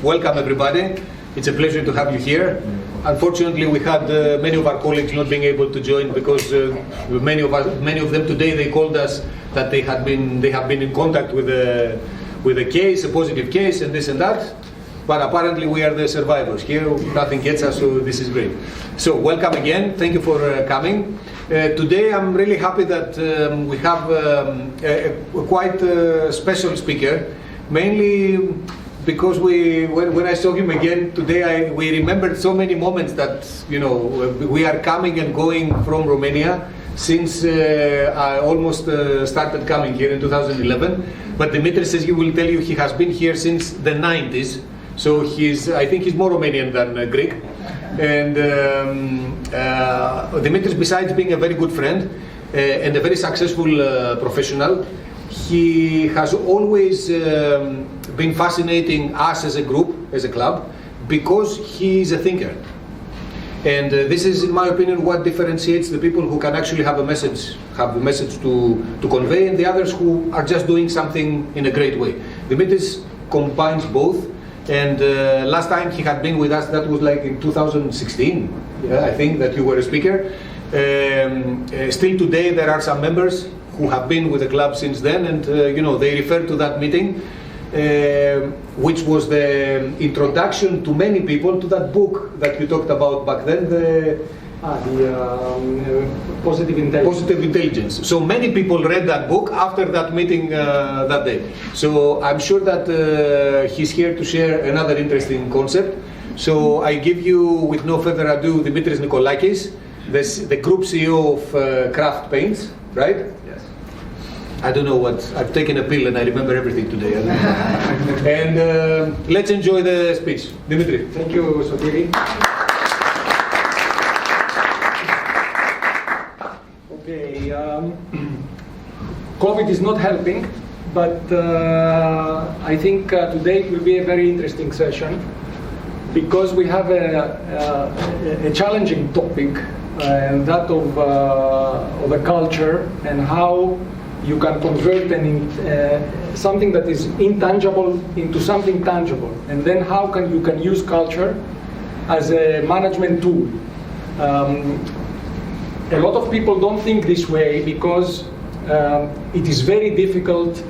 welcome everybody. It's a pleasure to have you here. Unfortunately, we had many of our colleagues not being able to join because many of them today they called us that they have been in contact with a case, a positive case, and this and that. But apparently, we are the survivors here. Nothing gets us, so this is great. So, welcome again. Thank you for coming. Today, I'm really happy that we have a quite special speaker, mainly because when I saw him again today, we remembered so many moments that we are coming and going from Romania since I almost started coming here in 2011. But Dimitris says he will tell you he has been here since the 90s. So I think he's more Romanian than Greek. And Dimitris, besides being a very good friend and a very successful professional, he has always been fascinating us as a group, as a club, because he is a thinker. And this is, in my opinion, what differentiates the people who can actually have the message to convey, and the others who are just doing something in a great way. Dimitris combines both. And last time he had been with us, that was like in 2016, I think, that you were a speaker. Still today, there are some members who have been with the club since then, and they refer to that meeting, which was the introduction to many people to that book that you talked about back then, the Positive Intelligence. Positive Intelligence. So many people read that book after that meeting that day. So I'm sure that he's here to share another interesting concept. So I give you, with no further ado, Dimitris Nikolakis, the group CEO of KRAFT paints, right? Yes. I don't know what, I've taken a pill and I remember everything today. And let's enjoy the speech. Dimitri. Thank you, Sotiri. Okay, COVID is not helping, but I think today it will be a very interesting session because we have a challenging topic, and that of a culture and how you can convert something that is intangible into something tangible, and then how you can use culture as a management tool. A lot of people don't think this way because it is very difficult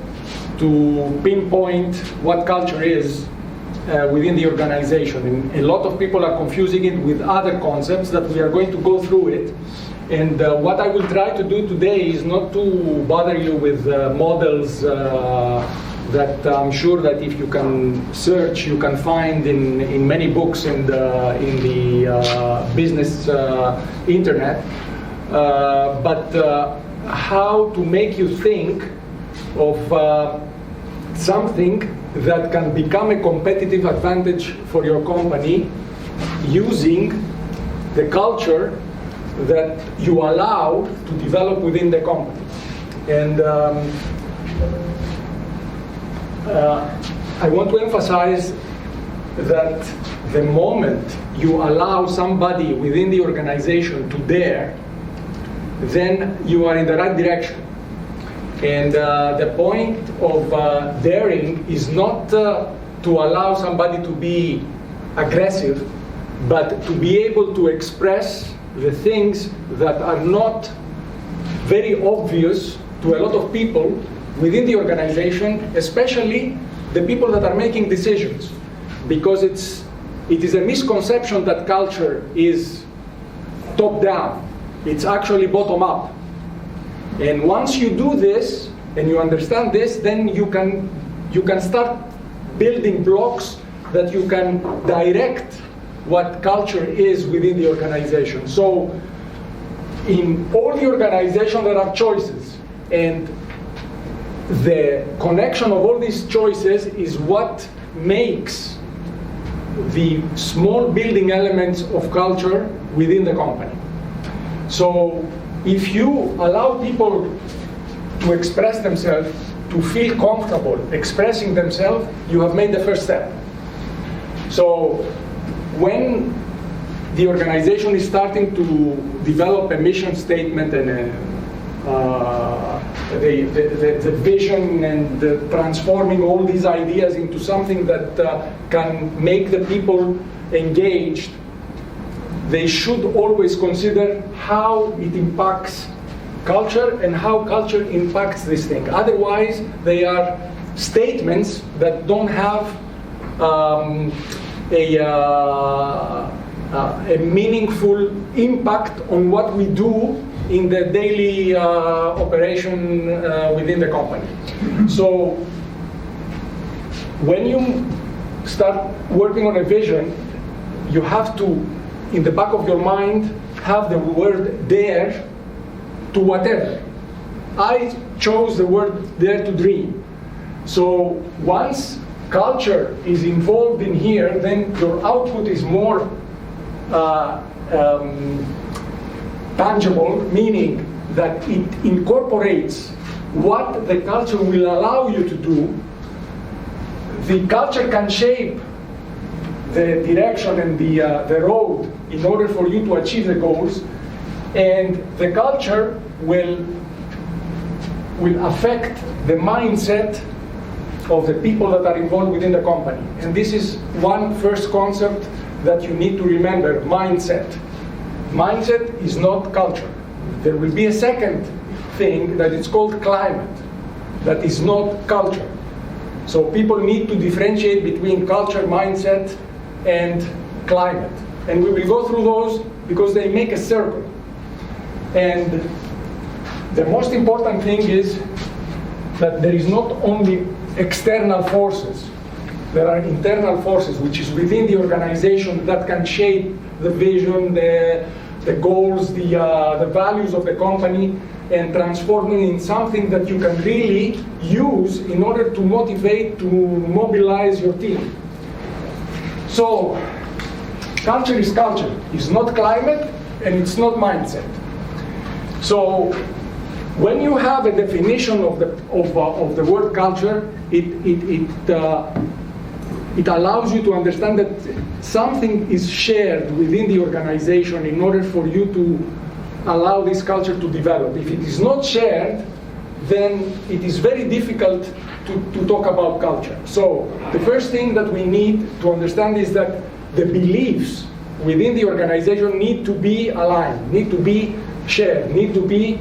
to pinpoint what culture is within the organization. And a lot of people are confusing it with other concepts that we are going to go through it. And what I will try to do today is not to bother you with models that I'm sure that if you can search, you can find in many books and in the business internet. But how to make you think of something that can become a competitive advantage for your company using the culture that you allow to develop within the company. And I want to emphasize that the moment you allow somebody within the organization to dare, then you are in the right direction. And the point of daring is not to allow somebody to be aggressive, but to be able to express the things that are not very obvious to a lot of people within the organization, especially the people that are making decisions. Because it is a misconception that culture is top-down. It's actually bottom-up. And once you do this, and you understand this, then you can start building blocks that you can direct what culture is within the organization. So in all the organization there are choices, and the connection of all these choices is what makes the small building elements of culture within the company. So if you allow people to express themselves, to feel comfortable expressing themselves, you have made the first step. So when the organization is starting to develop a mission statement and the vision and transforming all these ideas into something that can make the people engaged, they should always consider how it impacts culture and how culture impacts this thing. Otherwise, they are statements that don't have a meaningful impact on what we do in the daily operation within the company. So when you start working on a vision, you have to, in the back of your mind, have the word dare to whatever. I chose the word dare to dream. So once culture is involved in here, then your output is more tangible, meaning that it incorporates what the culture will allow you to do. The culture can shape the direction and the road in order for you to achieve the goals, and the culture will affect the mindset of the people that are involved within the company. And this is one first concept that you need to remember: mindset. Mindset is not culture. There will be a second thing that is called climate, that is not culture. So people need to differentiate between culture, mindset, and climate. And we will go through those because they make a circle. And the most important thing is that there is not only external forces, there are internal forces which is within the organization that can shape the vision, the goals, the values of the company, and transform it in something that you can really use in order to motivate, to mobilize your team. So culture is culture. It's not climate and it's not mindset. So when you have a definition of the word culture, it allows you to understand that something is shared within the organization in order for you to allow this culture to develop. If it is not shared, then it is very difficult to talk about culture. So the first thing that we need to understand is that the beliefs within the organization need to be aligned, need to be shared, need to be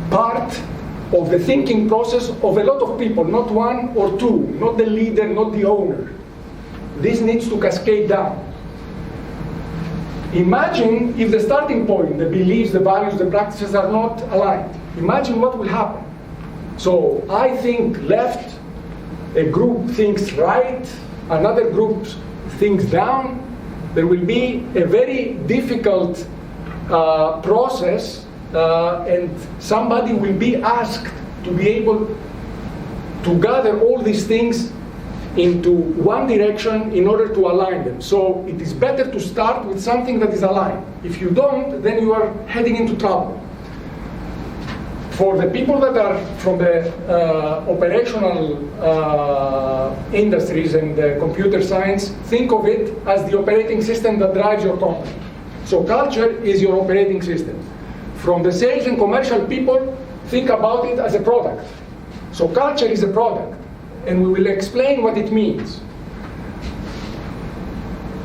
part of the thinking process of a lot of people, not one or two, not the leader, not the owner. This needs to cascade down. Imagine if the starting point, the beliefs, the values, the practices are not aligned. Imagine what will happen. So I think left, a group thinks right, another group thinks down. There will be a very difficult process, and somebody will be asked to be able to gather all these things into one direction in order to align them. So it is better to start with something that is aligned. If you don't, then you are heading into trouble. For the people that are from the operational industries and computer science, think of it as the operating system that drives your company. So culture is your operating system. From the sales and commercial people, think about it as a product. So culture is a product, and we will explain what it means.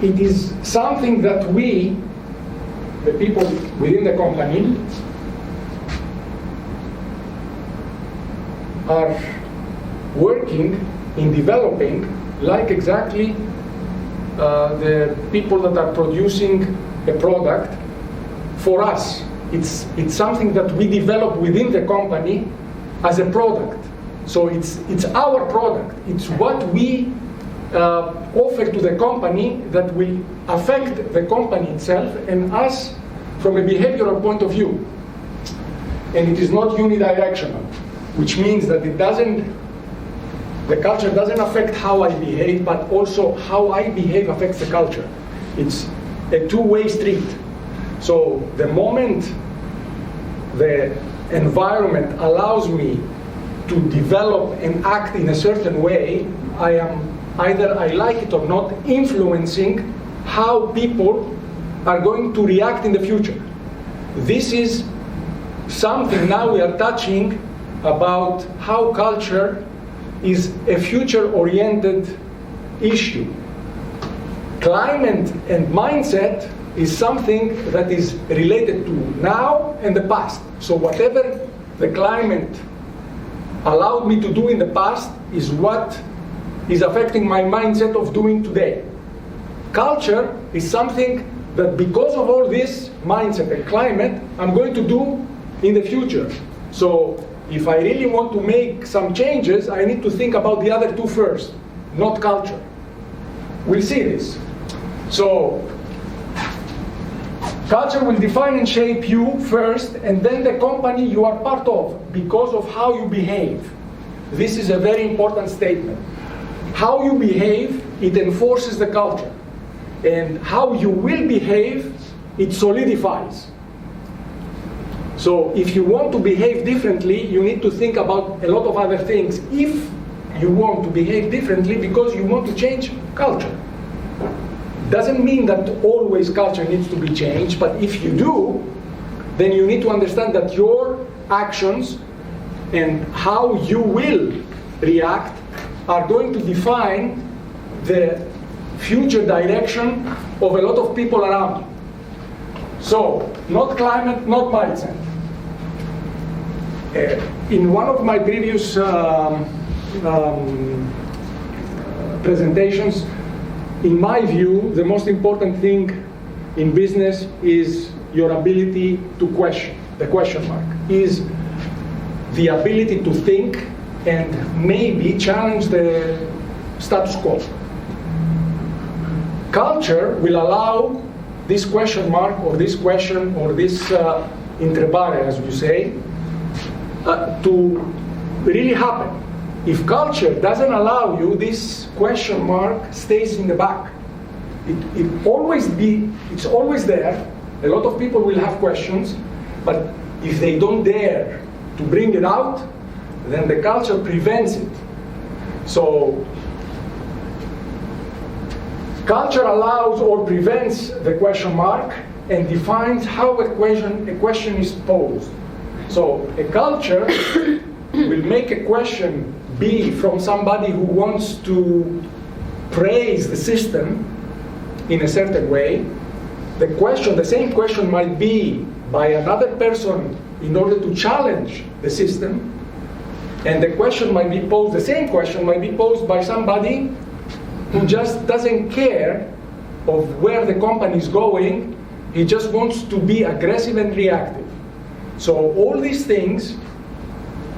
It is something that we, the people within the company, are working in developing, like exactly the people that are producing a product for us. It's something that we develop within the company as a product. So it's our product. It's what we offer to the company that will affect the company itself and us from a behavioral point of view. And it is not unidirectional, which means that the culture doesn't affect how I behave, but also how I behave affects the culture. It's a two-way street. So the moment the environment allows me to develop and act in a certain way, I am, either I like it or not, influencing how people are going to react in the future. this is something now we are touching about how culture is a future-oriented issue. Climate and mindset is something that is related to now and the past. So whatever the climate allowed me to do in the past is what is affecting my mindset of doing today. Culture is something that because of all this mindset and climate, I'm going to do in the future. So if I really want to make some changes, I need to think about the other two first, not culture. We'll see this. So culture will define and shape you first, and then the company you are part of because of how you behave. This is a very important statement. How you behave, it enforces the culture. And how you will behave, it solidifies. So if you want to behave differently, you need to think about a lot of other things. If you want to behave differently because you want to change culture. Doesn't mean that always culture needs to be changed, but if you do, then you need to understand that your actions and how you will react are going to define the future direction of a lot of people around you. So, not climate, not mindset. In one of my previous presentations, in my view, the most important thing in business is your ability to question, the question mark, is the ability to think and maybe challenge the status quo. Culture will allow this question mark or this question or this intrebare, as you say, to really happen. If culture doesn't allow you, this question mark stays in the back. It's always there. A lot of people will have questions, but if they don't dare to bring it out, then the culture prevents it. So culture allows or prevents the question mark and defines how a question is posed. So a culture will make a question be from somebody who wants to praise the system in a certain way. The same question might be by another person in order to challenge the system. And the same question might be posed by somebody who just doesn't care of where the company is going. He just wants to be aggressive and reactive. So all these things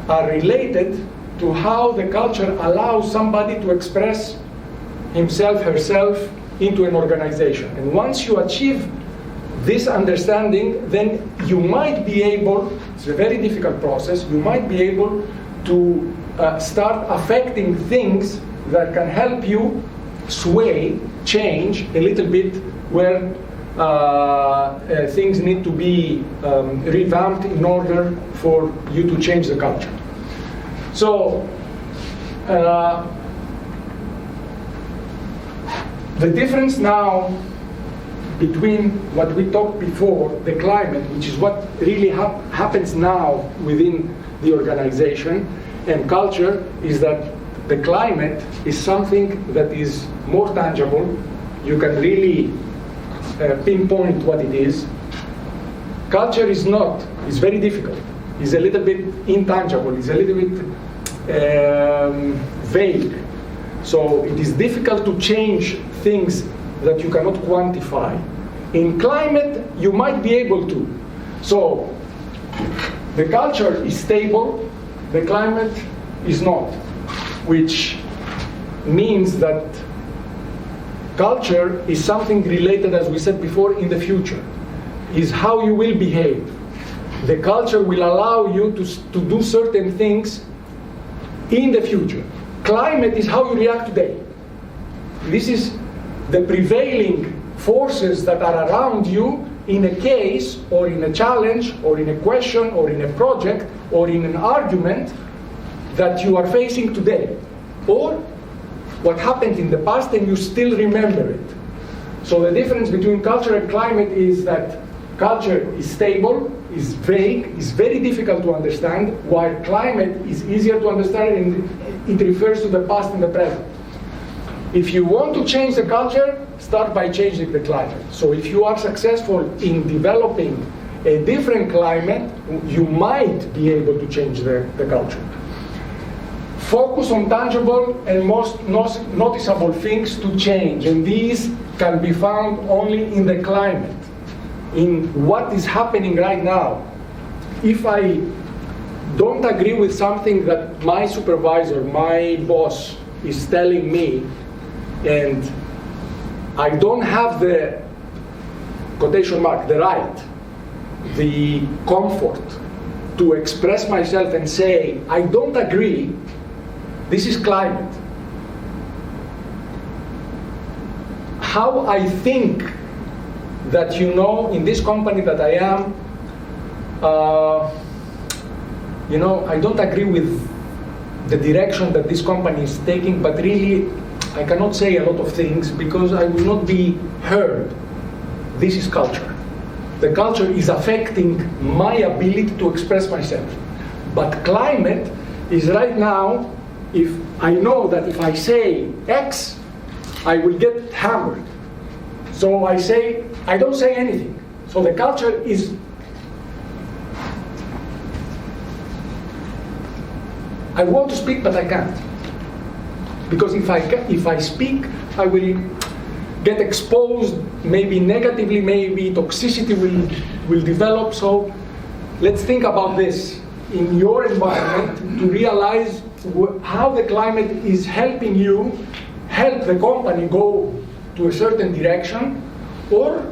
are related to how the culture allows somebody to express himself, herself into an organization. And once you achieve this understanding, then you might be able, it's a very difficult process, you might be able to start affecting things that can help you sway, change a little bit where things need to be revamped in order for you to change the culture. So, the difference now between what we talked before, the climate, which is what really happens now within the organization, and culture, is that the climate is something that is more tangible. You can really pinpoint what it is. Culture is not. It's very difficult. It's a little bit intangible. It's a little bit vague. So it is difficult to change things that you cannot quantify. In climate, you might be able to. So the culture is stable, the climate is not, which means that culture is something related, as we said before, in the future, is how you will behave. The culture will allow you to do certain things in the future. Climate is how you react today. This is the prevailing forces that are around you in a case, or in a challenge, or in a question, or in a project, or in an argument that you are facing today. Or what happened in the past and you still remember it. So the difference between culture and climate is that culture is stable, is vague, is very difficult to understand, while climate is easier to understand and it refers to the past and the present. If you want to change the culture, start by changing the climate. So if you are successful in developing a different climate, you might be able to change the culture. Focus on tangible and most noticeable things to change, and these can be found only in the climate, in what is happening right now. If I don't agree with something that my supervisor, my boss is telling me, and I don't have the, quotation mark, the right, the comfort to express myself and say, I don't agree, this is climate. How I think that in this company that I am, I don't agree with the direction that this company is taking, but really I cannot say a lot of things because I will not be heard. This is culture. The culture is affecting my ability to express myself. But climate is right now, if I know that if I say X, I will get hammered. So I don't say anything. So the culture is, I want to speak but I can't. Because if I speak, I will get exposed, maybe negatively, maybe toxicity will develop. So let's think about this in your environment to realize how the climate is helping you help the company go to a certain direction, or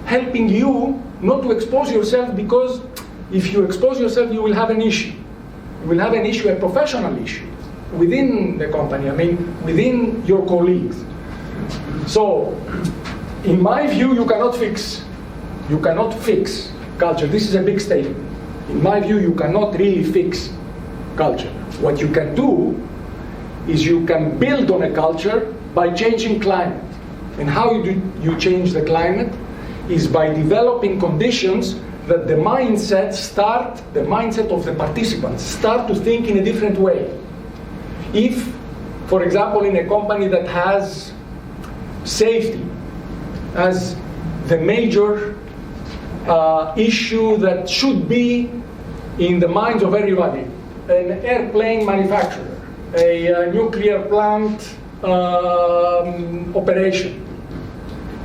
helping you not to expose yourself, because if you expose yourself, you will have an issue. You will have an issue, a professional issue, within the company, within your colleagues. So, in my view, you cannot fix culture. This is a big statement. In my view, you cannot really fix culture. What you can do is you can build on a culture by changing climate. And how you change the climate is by developing conditions that the mindset of the participants start to think in a different way. If, for example, in a company that has safety as the major issue that should be in the minds of everybody, an airplane manufacturer, a nuclear plant operation,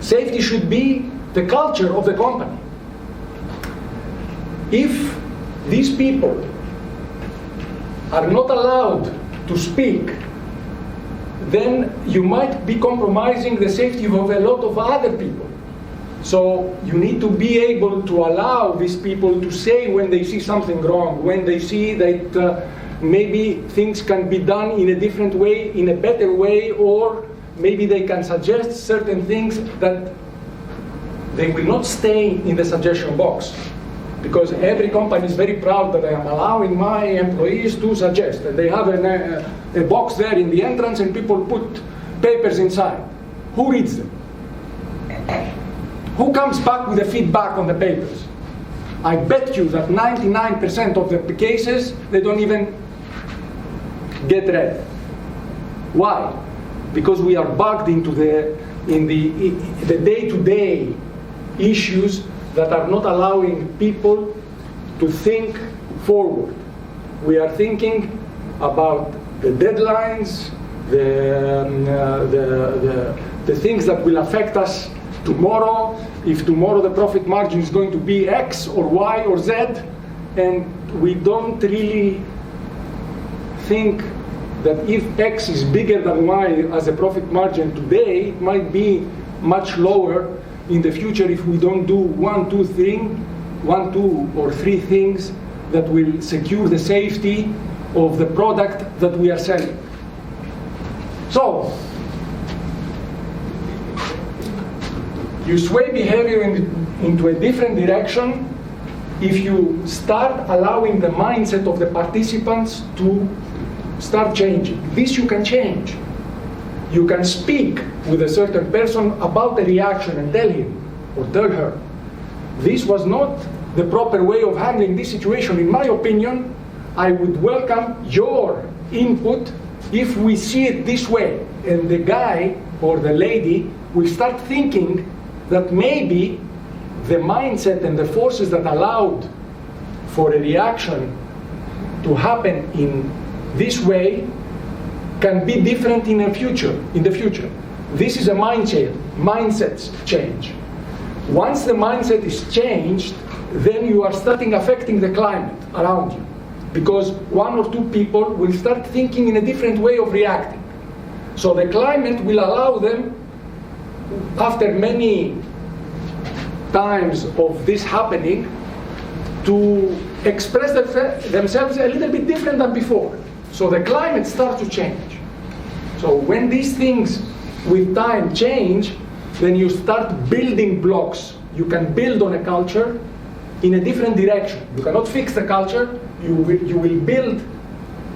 safety should be the culture of the company. If these people are not allowed to speak, then you might be compromising the safety of a lot of other people. So you need to be able to allow these people to say when they see something wrong, when they see that maybe things can be done in a different way, in a better way, or maybe they can suggest certain things that they will not stay in the suggestion box. Because every company is very proud that I am allowing my employees to suggest. And they have a box there in the entrance and people put papers inside. Who reads them? Who comes back with the feedback on the papers? I bet you that 99% of the cases, they don't even get read. Why? Because we are bugged into the day-to-day issues that are not allowing people to think forward. We are thinking about the deadlines, the things that will affect us tomorrow, if tomorrow the profit margin is going to be X or Y or Z, and we don't really think that if X is bigger than Y as a profit margin today, it might be much lower in the future if we don't do one, two, or three things that will secure the safety of the product that we are selling. So, you sway behavior into a different direction if you start allowing the mindset of the participants to start changing. This you can change. You can speak with a certain person about the reaction and tell him or tell her this was not the proper way of handling this situation. In my opinion, I would welcome your input if we see it this way. And the guy or the lady will start thinking that maybe the mindset and the forces that allowed for a reaction to happen in this way can be different in the future. This is a mindset change. Once the mindset is changed, then you are starting affecting the climate around you, because one or two people will start thinking in a different way of reacting. So the climate will allow them, after many times of this happening, to express themselves a little bit different than before. So the climate starts to change. So when these things with time change, then you start building blocks. You can build on a culture in a different direction. You cannot fix the culture. You will build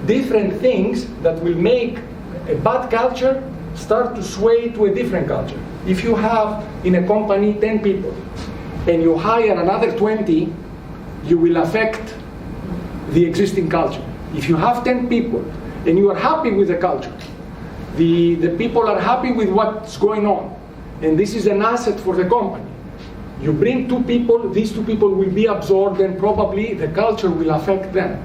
different things that will make a bad culture start to sway to a different culture. If you have in a company 10 people and you hire another 20, you will affect the existing culture. If you have 10 people and you are happy with the culture, the people are happy with what's going on, and this is an asset for the company. You bring 2 people, these 2 people will be absorbed, and probably the culture will affect them.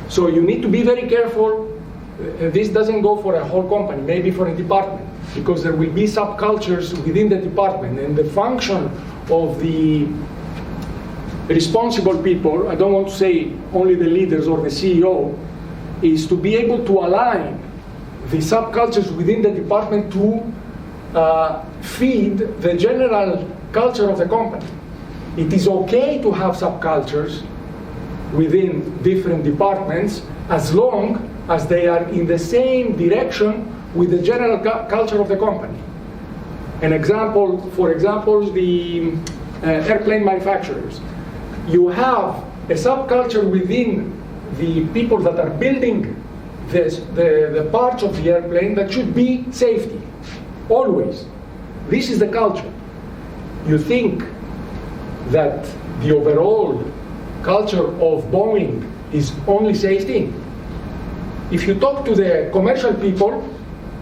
So you need to be very careful. This doesn't go for a whole company, maybe for a department, because there will be subcultures within the department, and the function of the responsible people, I don't want to say only the leaders or the CEO, is to be able to align the subcultures within the department to feed the general culture of the company. It is okay to have subcultures within different departments as long as they are in the same direction with the general culture of the company. An example, for example, the airplane manufacturers. You have a subculture within the people that are building the parts of the airplane that should be safety, always. This is the culture. You think that the overall culture of Boeing is only safety? If you talk to the commercial people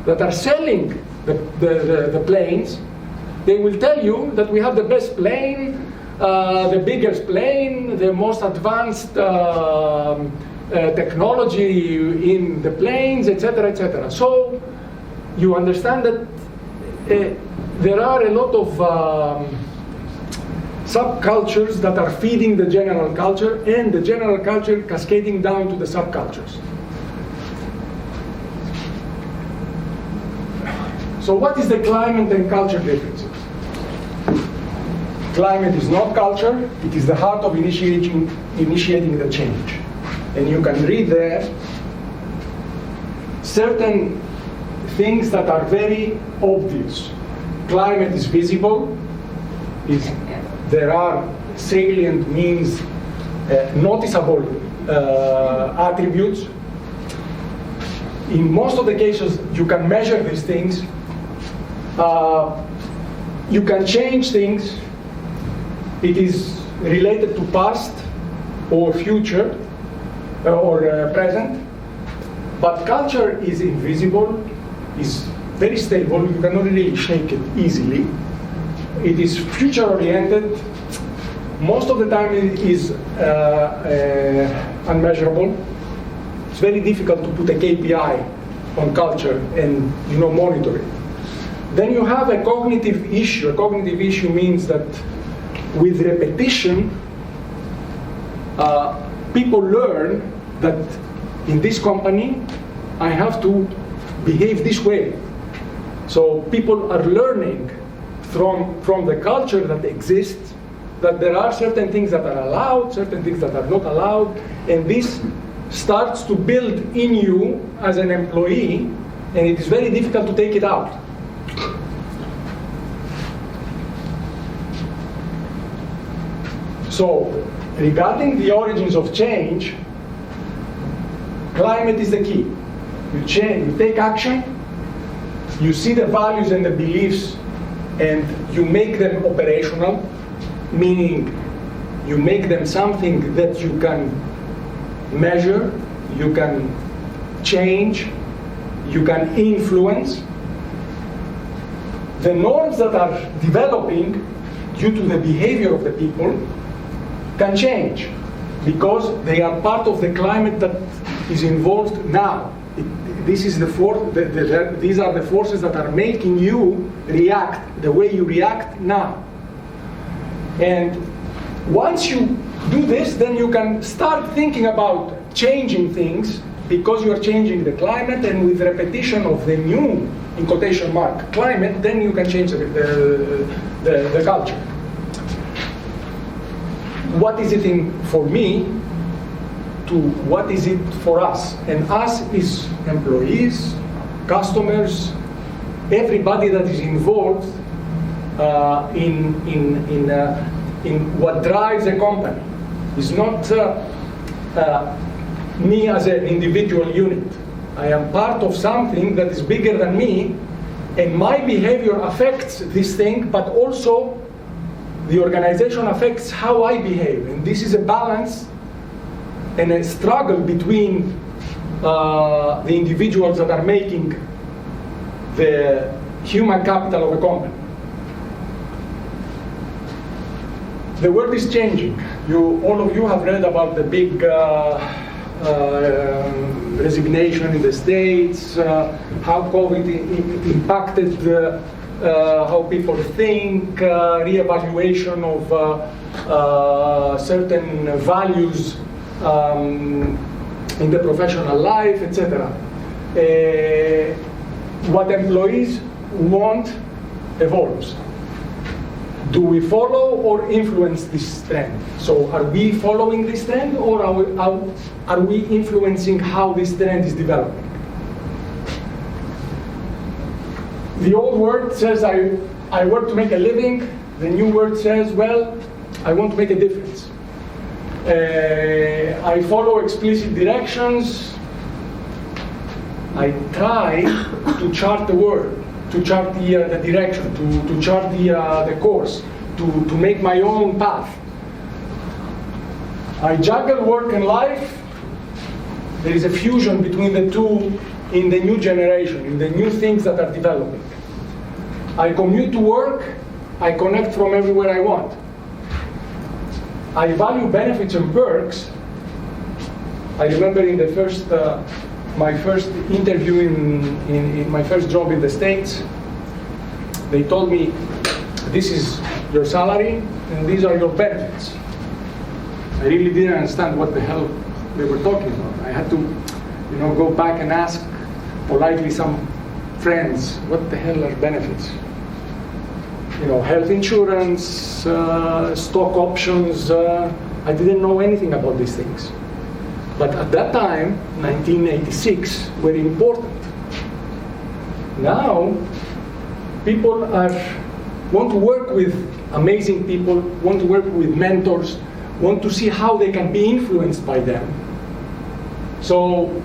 that are selling the planes, they will tell you that we have the best plane, the biggest plane, the most advanced technology in the planes, etc., etc. So you understand that there are a lot of subcultures that are feeding the general culture, and the general culture cascading down to the subcultures. So what is the climate and culture differences? Climate is not culture, it is the heart of initiating the change. And you can read there certain things that are very obvious. Climate is visible, there are salient means, noticeable attributes. In most of the cases, you can measure these things. You can change things. It is related to past or future or present. But culture is invisible, is very stable. You cannot really shake it easily. It is future-oriented. Most of the time it is unmeasurable. It's very difficult to put a KPI on culture and monitor it. Then you have a cognitive issue. A cognitive issue means that with repetition, people learn that in this company, I have to behave this way. So people are learning from the culture that exists, that there are certain things that are allowed, certain things that are not allowed, and this starts to build in you as an employee, and it is very difficult to take it out. So, regarding the origins of change, climate is the key. You change, you take action, you see the values and the beliefs, and you make them operational, meaning you make them something that you can measure, you can change, you can influence, the norms that are developing due to the behavior of the people can change because they are part of the climate that is involved now. These are the forces that are making you react the way you react now. And once you do this, then you can start thinking about changing things because you are changing the climate, and with repetition of the new, in quotation mark, climate, then you can change the culture. What is it for me to what is it for us? And us is employees, customers, everybody that is involved in what drives a company. It's not me as an individual unit. I am part of something that is bigger than me, and my behavior affects this thing, but also the organization affects how I behave. And this is a balance and a struggle between the individuals that are making the human capital of a company. The world is changing. All of you have read about the big resignation in the States, how COVID impacted how people think, reevaluation of certain values in the professional life, etc. What employees want evolves. Do we follow or influence this trend? So are we following this trend, or are we influencing how this trend is developing? The old word says, I work to make a living. The new word says, well, I want to make a difference. I follow explicit directions. I try to chart the world, to chart the direction, to chart the course, to make my own path. I juggle work and life. There is a fusion between the two in the new generation, in the new things that are developing. I commute to work. I connect from everywhere I want. I value benefits and perks. I remember in the my first interview in my first job in the States, they told me, this is your salary and these are your benefits. I really didn't understand what the hell they were talking about. I had to, go back and ask politely some friends, what the hell are benefits? Health insurance, stock options. I didn't know anything about these things. But at that time, 1986, were important. Now, people want to work with amazing people, want to work with mentors, want to see how they can be influenced by them. So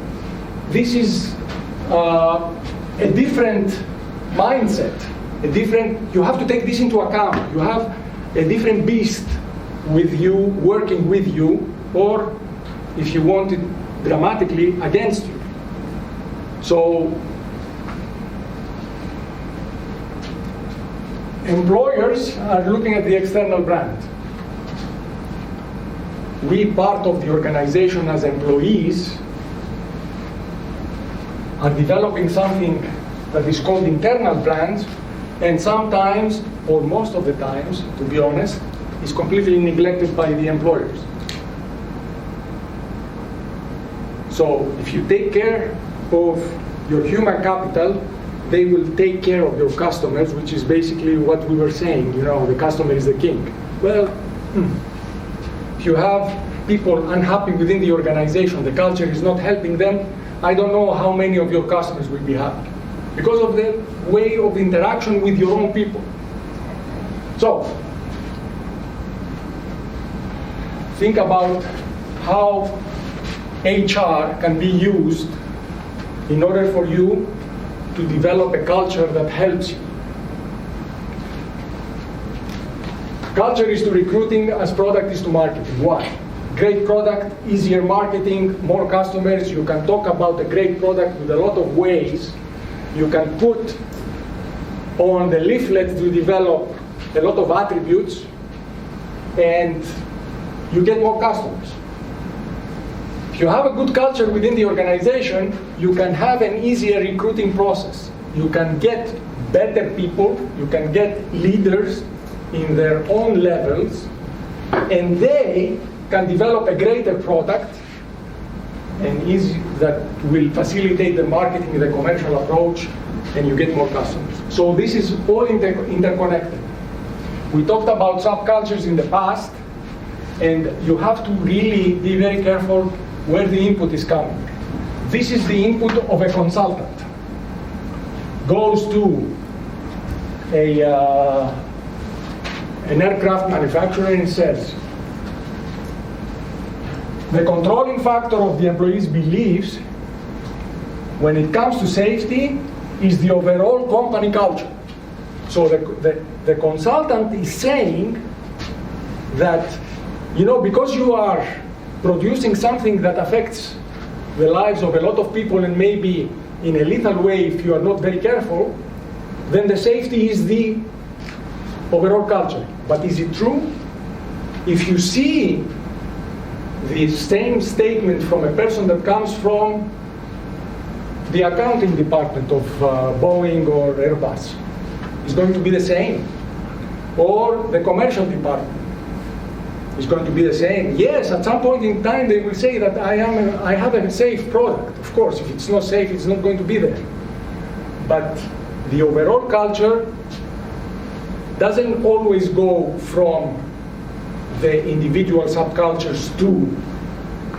this is a different mindset. You have to take this into account. You have a different beast with you, working with you, or if you want it dramatically, against you. So employers are looking at the external brand. We, part of the organization as employees, are developing something that is called internal brands, and sometimes, or most of the times, to be honest, is completely neglected by the employers. So if you take care of your human capital, they will take care of your customers, which is basically what we were saying, the customer is the king. Well, if you have people unhappy within the organization, the culture is not helping them, I don't know how many of your customers will be happy, because of the way of interaction with your own people. So, think about how HR can be used in order for you to develop a culture that helps you. Culture is to recruiting as product is to marketing. Why? Great product, easier marketing, more customers. You can talk about a great product with a lot of ways. You can put on the leaflet to develop a lot of attributes, and you get more customers. If you have a good culture within the organization, you can have an easier recruiting process. You can get better people, you can get leaders in their own levels, and they can develop a greater product and that will facilitate the marketing, the commercial approach, and you get more customers. So this is all interconnected. We talked about subcultures in the past, and you have to really be very careful where the input is coming. This is the input of a consultant. Goes to an aircraft manufacturer and says, the controlling factor of the employee's beliefs when it comes to safety is the overall company culture. So the consultant is saying that, because you are producing something that affects the lives of a lot of people and maybe in a lethal way if you are not very careful, then the safety is the overall culture. But is it true? If you see the same statement from a person that comes from the accounting department of Boeing or Airbus, it's going to be the same. Or the commercial department is going to be the same. Yes, at some point in time they will say that I have a safe product. Of course, if it's not safe, it's not going to be there. But the overall culture doesn't always go from the individual subcultures to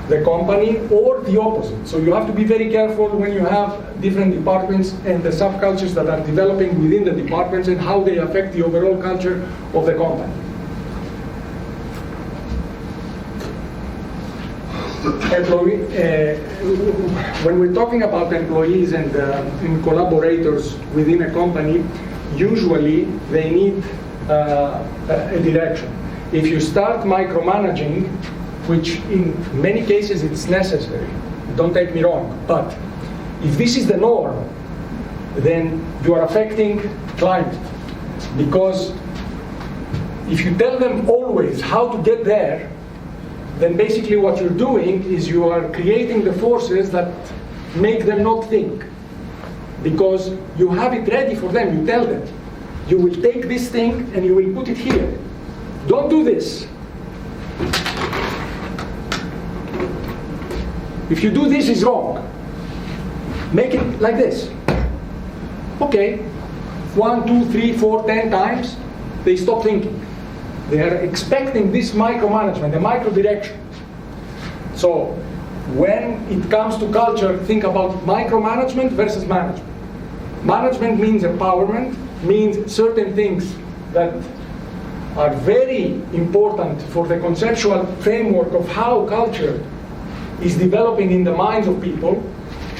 the company or the opposite. So you have to be very careful when you have different departments and the subcultures that are developing within the departments and how they affect the overall culture of the company. When we're talking about employees and collaborators within a company, usually they need a direction. If you start micromanaging, which in many cases it's necessary, don't take me wrong, but if this is the norm, then you are affecting climate. Because if you tell them always how to get there, then basically what you're doing is you are creating the forces that make them not think. Because you have it ready for them, you tell them. You will take this thing and you will put it here. Don't do this. If you do this, it's wrong. Make it like this. Okay. 1, 2, 3, 4, 10 times, they stop thinking. They are expecting this micromanagement, the micro direction. So when it comes to culture, think about micromanagement versus management. Management means empowerment, means certain things that are very important for the conceptual framework of how culture is developing in the minds of people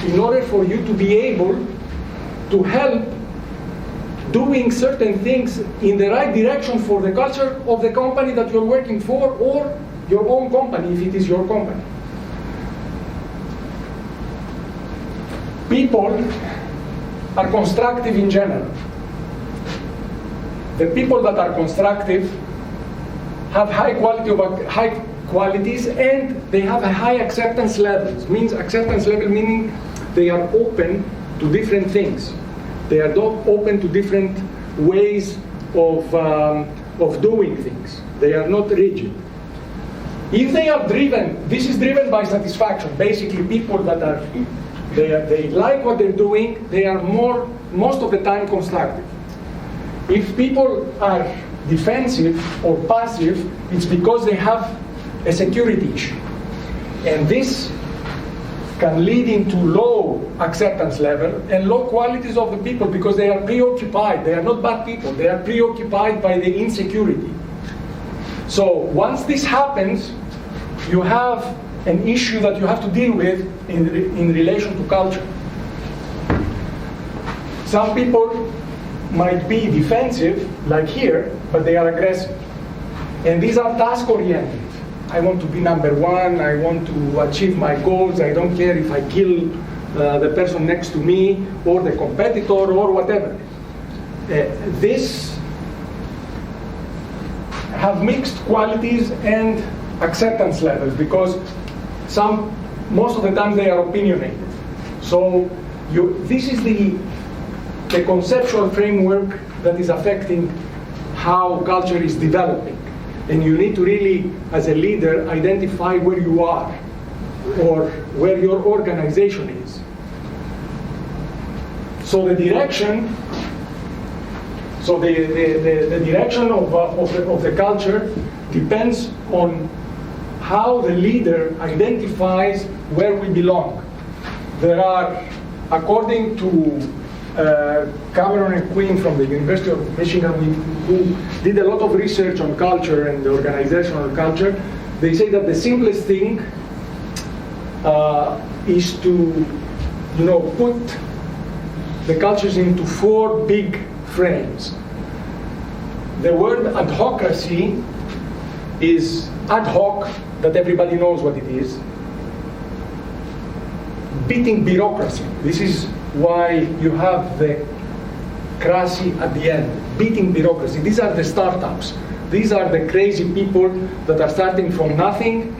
in order for you to be able to help doing certain things in the right direction for the culture of the company that you're working for or your own company if it is your company. People are constructive in general. The people that are constructive have high qualities and they have a high acceptance level. Means acceptance level meaning they are open to different things. They are open to different ways of doing things. They are not rigid. If they are driven, this is driven by satisfaction. Basically, people that they like what they're doing, they are most of the time constructive. If people are defensive or passive, it's because they have a security issue. And this can lead into low acceptance level and low qualities of the people because they are preoccupied. They are not bad people. They are preoccupied by the insecurity. So once this happens, you have an issue that you have to deal with in relation to culture. Some people might be defensive, like here, but they are aggressive. And these are task-oriented. I want to be number one, I want to achieve my goals, I don't care if I kill the person next to me, or the competitor, or whatever. This have mixed qualities and acceptance levels, because most of the time they are opinionated. So this is the conceptual framework that is affecting how culture is developing. And you need to really, as a leader, identify where you are or where your organization is. So the direction, the direction of the culture depends on how the leader identifies where we belong. There are, according to Cameron and Quinn from the University of Michigan, who did a lot of research on culture and organizational culture, they say that the simplest thing is to, put the cultures into 4 big frames. The word adhocracy is ad hoc, that everybody knows what it is. Beating bureaucracy. This is why you have the crazy at the end. Beating bureaucracy. These are the startups. These are the crazy people that are starting from nothing,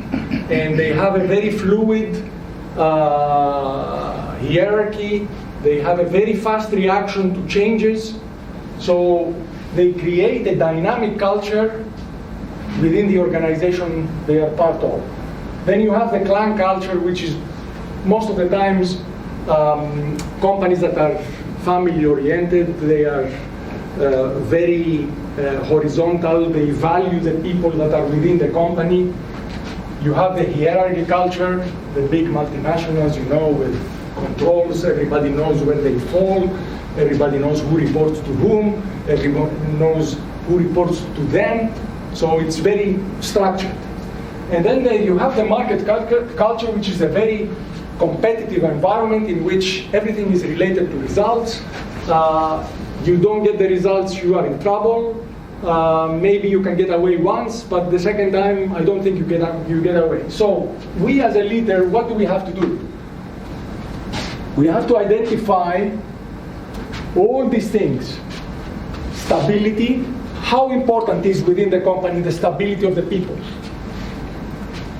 and they have a very fluid hierarchy. They have a very fast reaction to changes. So they create a dynamic culture within the organization they are part of. Then you have the clan culture, which is most of the times companies that are family oriented. They are very horizontal. They value the people that are within the company. You have the hierarchy culture, the big multinationals, with controls. Everybody knows where they fall. Everybody knows who reports to whom. Everybody knows who reports to them. So it's very structured. And then you have the market culture, which is a very competitive environment in which everything is related to results. You don't get the results, you are in trouble. Maybe you can get away once, but the second time, I don't think you get away. So we as a leader, what do we have to do? We have to identify all these things. Stability, how important is within the company the stability of the people?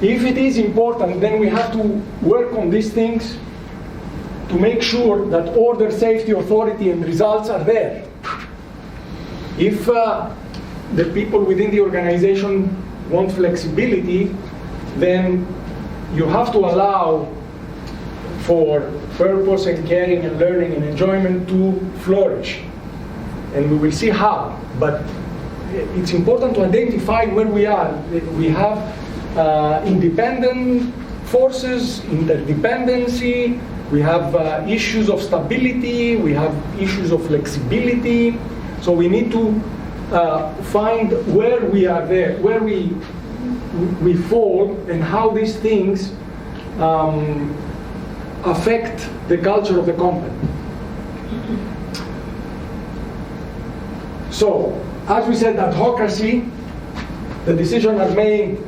If it is important, then we have to work on these things to make sure that order, safety, authority, and results are there. If the people within the organization want flexibility, then you have to allow for purpose and caring and learning and enjoyment to flourish. And we will see how. But it's important to identify where we are. We have independent forces, interdependency, we have issues of stability, we have issues of flexibility. So we need to find where we are there, where we fall, and how these things affect the culture of the company. So, as we said, adhocracy, the decisions are made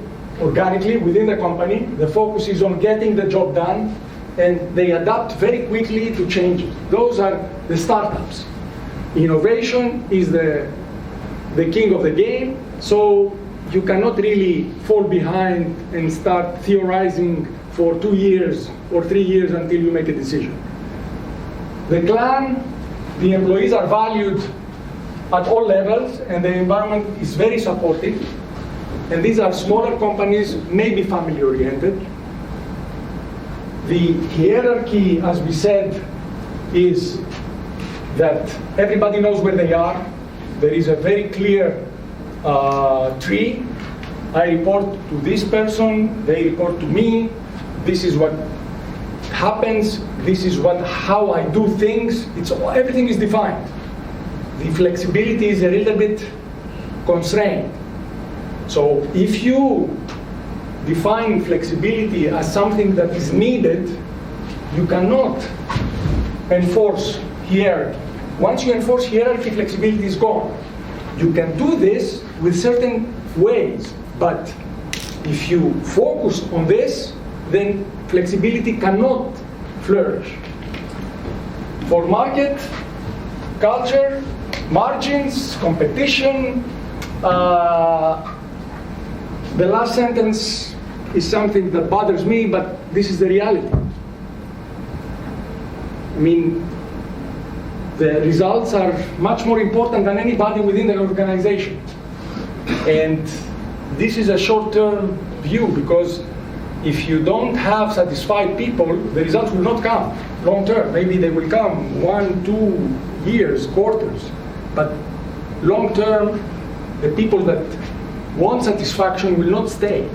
organically within the company. The focus is on getting the job done, and they adapt very quickly to changes. Those are the startups. Innovation is the king of the game, so you cannot really fall behind and start theorizing for 2 years or 3 years until you make a decision. The clan, the employees are valued at all levels, and the environment is very supportive. And these are smaller companies, maybe family-oriented. The hierarchy, as we said, is that everybody knows where they are. There is a very clear tree. I report to this person, they report to me. This is what happens. This is how I do things. Everything is defined. The flexibility is a little bit constrained. So if you define flexibility as something that is needed, you cannot enforce hierarchy. Once you enforce hierarchy, flexibility is gone. You can do this with certain ways. But if you focus on this, then flexibility cannot flourish. For market, culture, margins, competition, the last sentence is something that bothers me, but this is the reality. I mean, the results are much more important than anybody within the organization. And this is a short-term view, because if you don't have satisfied people, the results will not come long-term. Maybe they will come 1, 2 years, quarters. But long-term, the people that want satisfaction will not stay.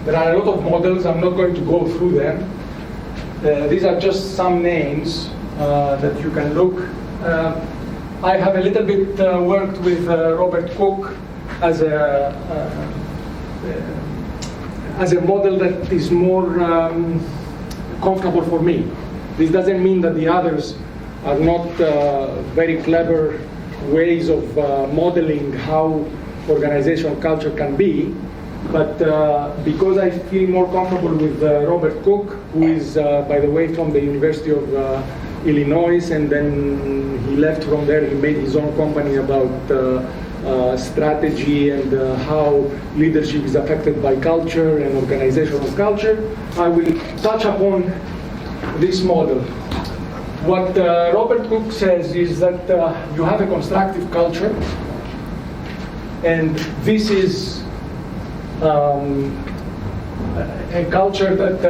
There are a lot of models. I'm not going to go through them. These are just some names that you can look. I have a little bit worked with Robert Cook as a model that is more comfortable for me. This doesn't mean that the others are not very clever ways of modeling how organizational culture can be. But because I feel more comfortable with Robert Cook, who is, by the way, from the University of Illinois, and then he left from there, he made his own company about strategy and how leadership is affected by culture and organizational culture, I will touch upon this model. What Robert Cook says is that you have a constructive culture, and this is a culture that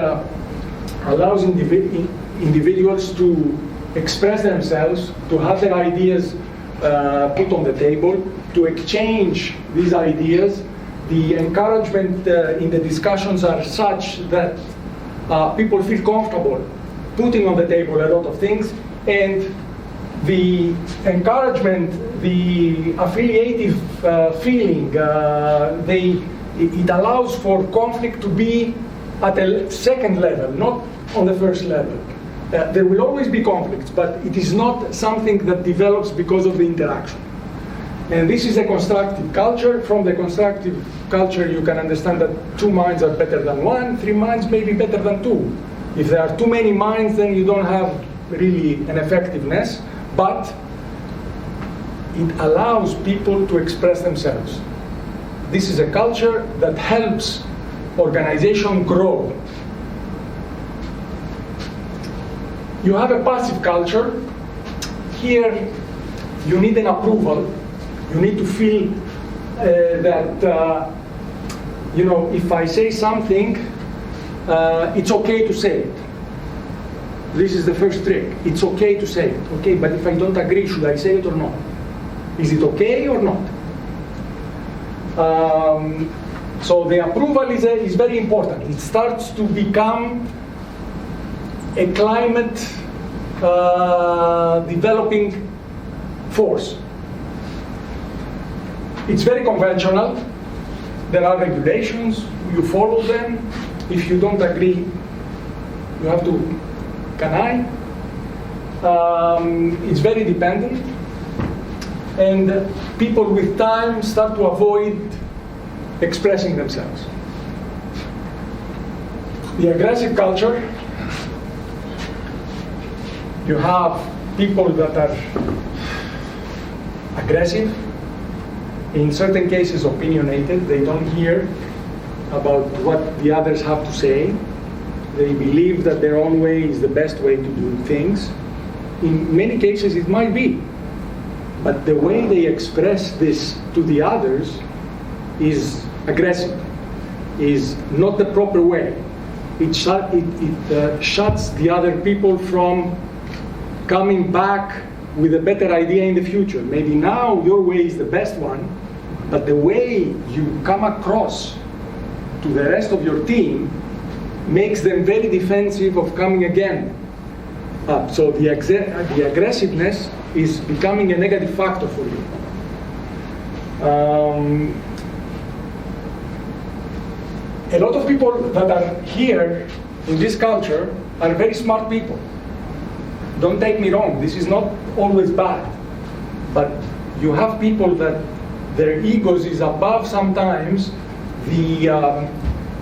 allows individuals to express themselves, to have their ideas put on the table, to exchange these ideas. The encouragement in the discussions are such that people feel comfortable putting on the table a lot of things, and the encouragement, the affiliative feeling, it allows for conflict to be at a second level, not on the first level. There will always be conflicts, but it is not something that develops because of the interaction. And this is a constructive culture. From the constructive culture, you can understand that 2 minds are better than 1, 3 minds may be better than 2. If there are too many minds, then you don't have really an effectiveness, but it allows people to express themselves. This is a culture that helps organization grow. You have a passive culture. Here, you need an approval. You need to feel that, if I say something, it's okay to say it. This is the first trick. It's okay to say it. Okay, but if I don't agree, should I say it or not? Is it okay or not? So the approval is very important. It starts to become a climate developing force. It's very conventional. There are regulations. You follow them. If you don't agree, you have to canai. It's very dependent. And people with time start to avoid expressing themselves. The aggressive culture, you have people that are aggressive, in certain cases opinionated. They don't hear about what the others have to say. They believe that their own way is the best way to do things. In many cases it might be, but the way they express this to the others is aggressive, is not the proper way. It shuts the other people from coming back with a better idea in the future. Maybe now your way is the best one, but the way you come across to the rest of your team makes them very defensive of coming again up. So the aggressiveness is becoming a negative factor for you. A lot of people that are here in this culture are very smart people. Don't take me wrong, this is not always bad. But you have people that their egos is above sometimes the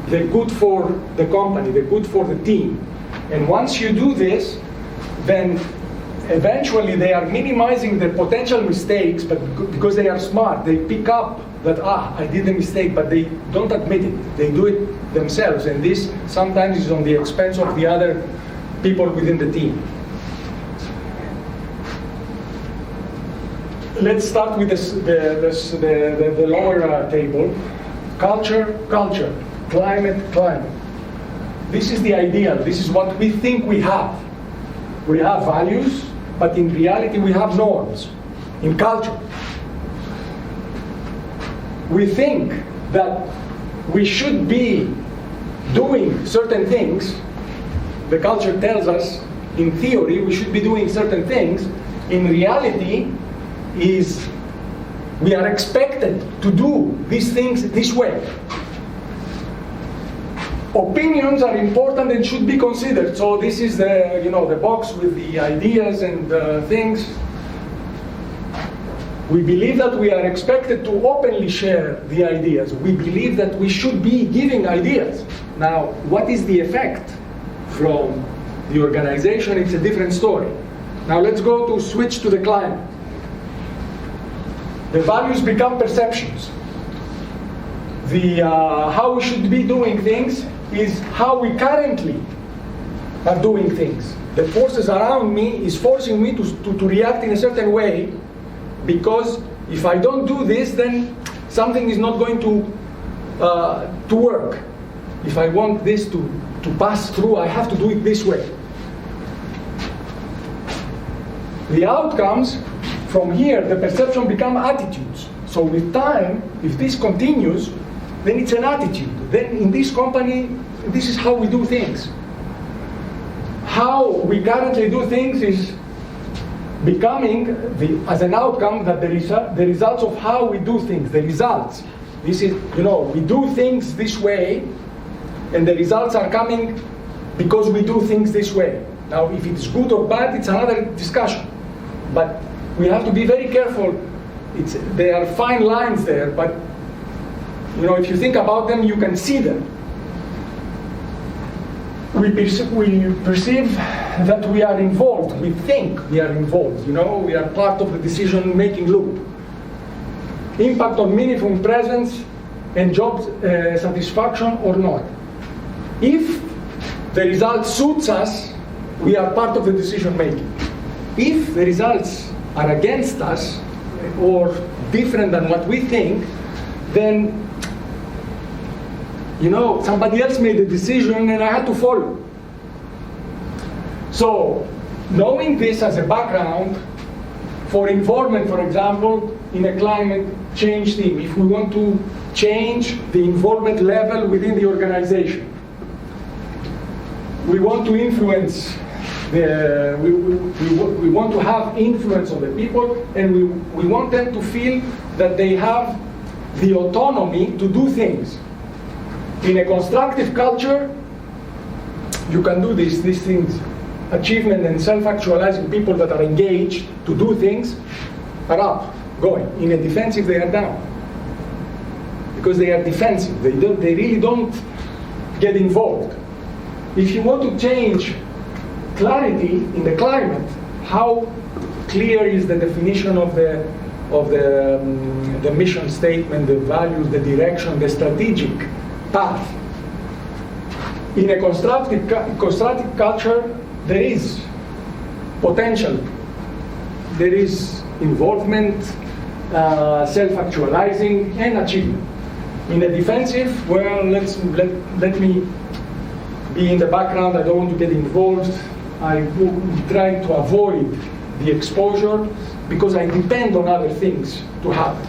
good for the company, the good for the team. And once you do this, then eventually they are minimizing their potential mistakes, but because they are smart, they pick up that, I did a mistake, but they don't admit it. They do it themselves, and this sometimes is on the expense of the other people within the team. Let's start with the lower table. Culture, climate. This is the ideal. This is what we think we have. We have values, but in reality we have norms in culture. We think that we should be doing certain things. The culture tells us, in theory, we should be doing certain things. In reality, we are expected to do these things this way. Opinions are important and should be considered. So this is the box with the ideas and things. We believe that we are expected to openly share the ideas. We believe that we should be giving ideas. Now, what is the effect from the organization? It's a different story. Now let's go to switch to the climate. The values become perceptions. How we should be doing things is how we currently are doing things. The forces around me is forcing me to react in a certain way, because if I don't do this, then something is not going to work. If I want this to pass through, I have to do it this way. The outcomes from here, the perception become attitudes. So with time, if this continues, then it's an attitude. Then in this company, this is how we do things. How we currently do things is becoming, as an outcome, that the results of how we do things, the results. This is, we do things this way, and the results are coming because we do things this way. Now, if it's good or bad, it's another discussion. But we have to be very careful. There are fine lines there, but if you think about them, you can see them. We perceive that we are involved. We think we are involved. We are part of the decision-making loop. Impact on meaningful presence and job satisfaction or not. If the result suits us, we are part of the decision-making. If the results are against us or different than what we think, then somebody else made a decision and I had to follow. So, knowing this as a background for involvement, for example, in a climate change team, if we want to change the involvement level within the organization, we want to influence we want to have influence on the people, and we want them to feel that they have the autonomy to do things. In a constructive culture, you can do these things. Achievement and self-actualizing people that are engaged to do things are up, going. In a defensive, they are down. Because they are defensive. They really don't get involved. If you want to change clarity in the climate, how clear is the definition of the mission statement, the values, the direction, the strategic path? In a constructive culture, there is potential, there is involvement, self-actualizing, and achievement. In a defensive, well, let me be in the background. I don't want to get involved. I try to avoid the exposure because I depend on other things to happen.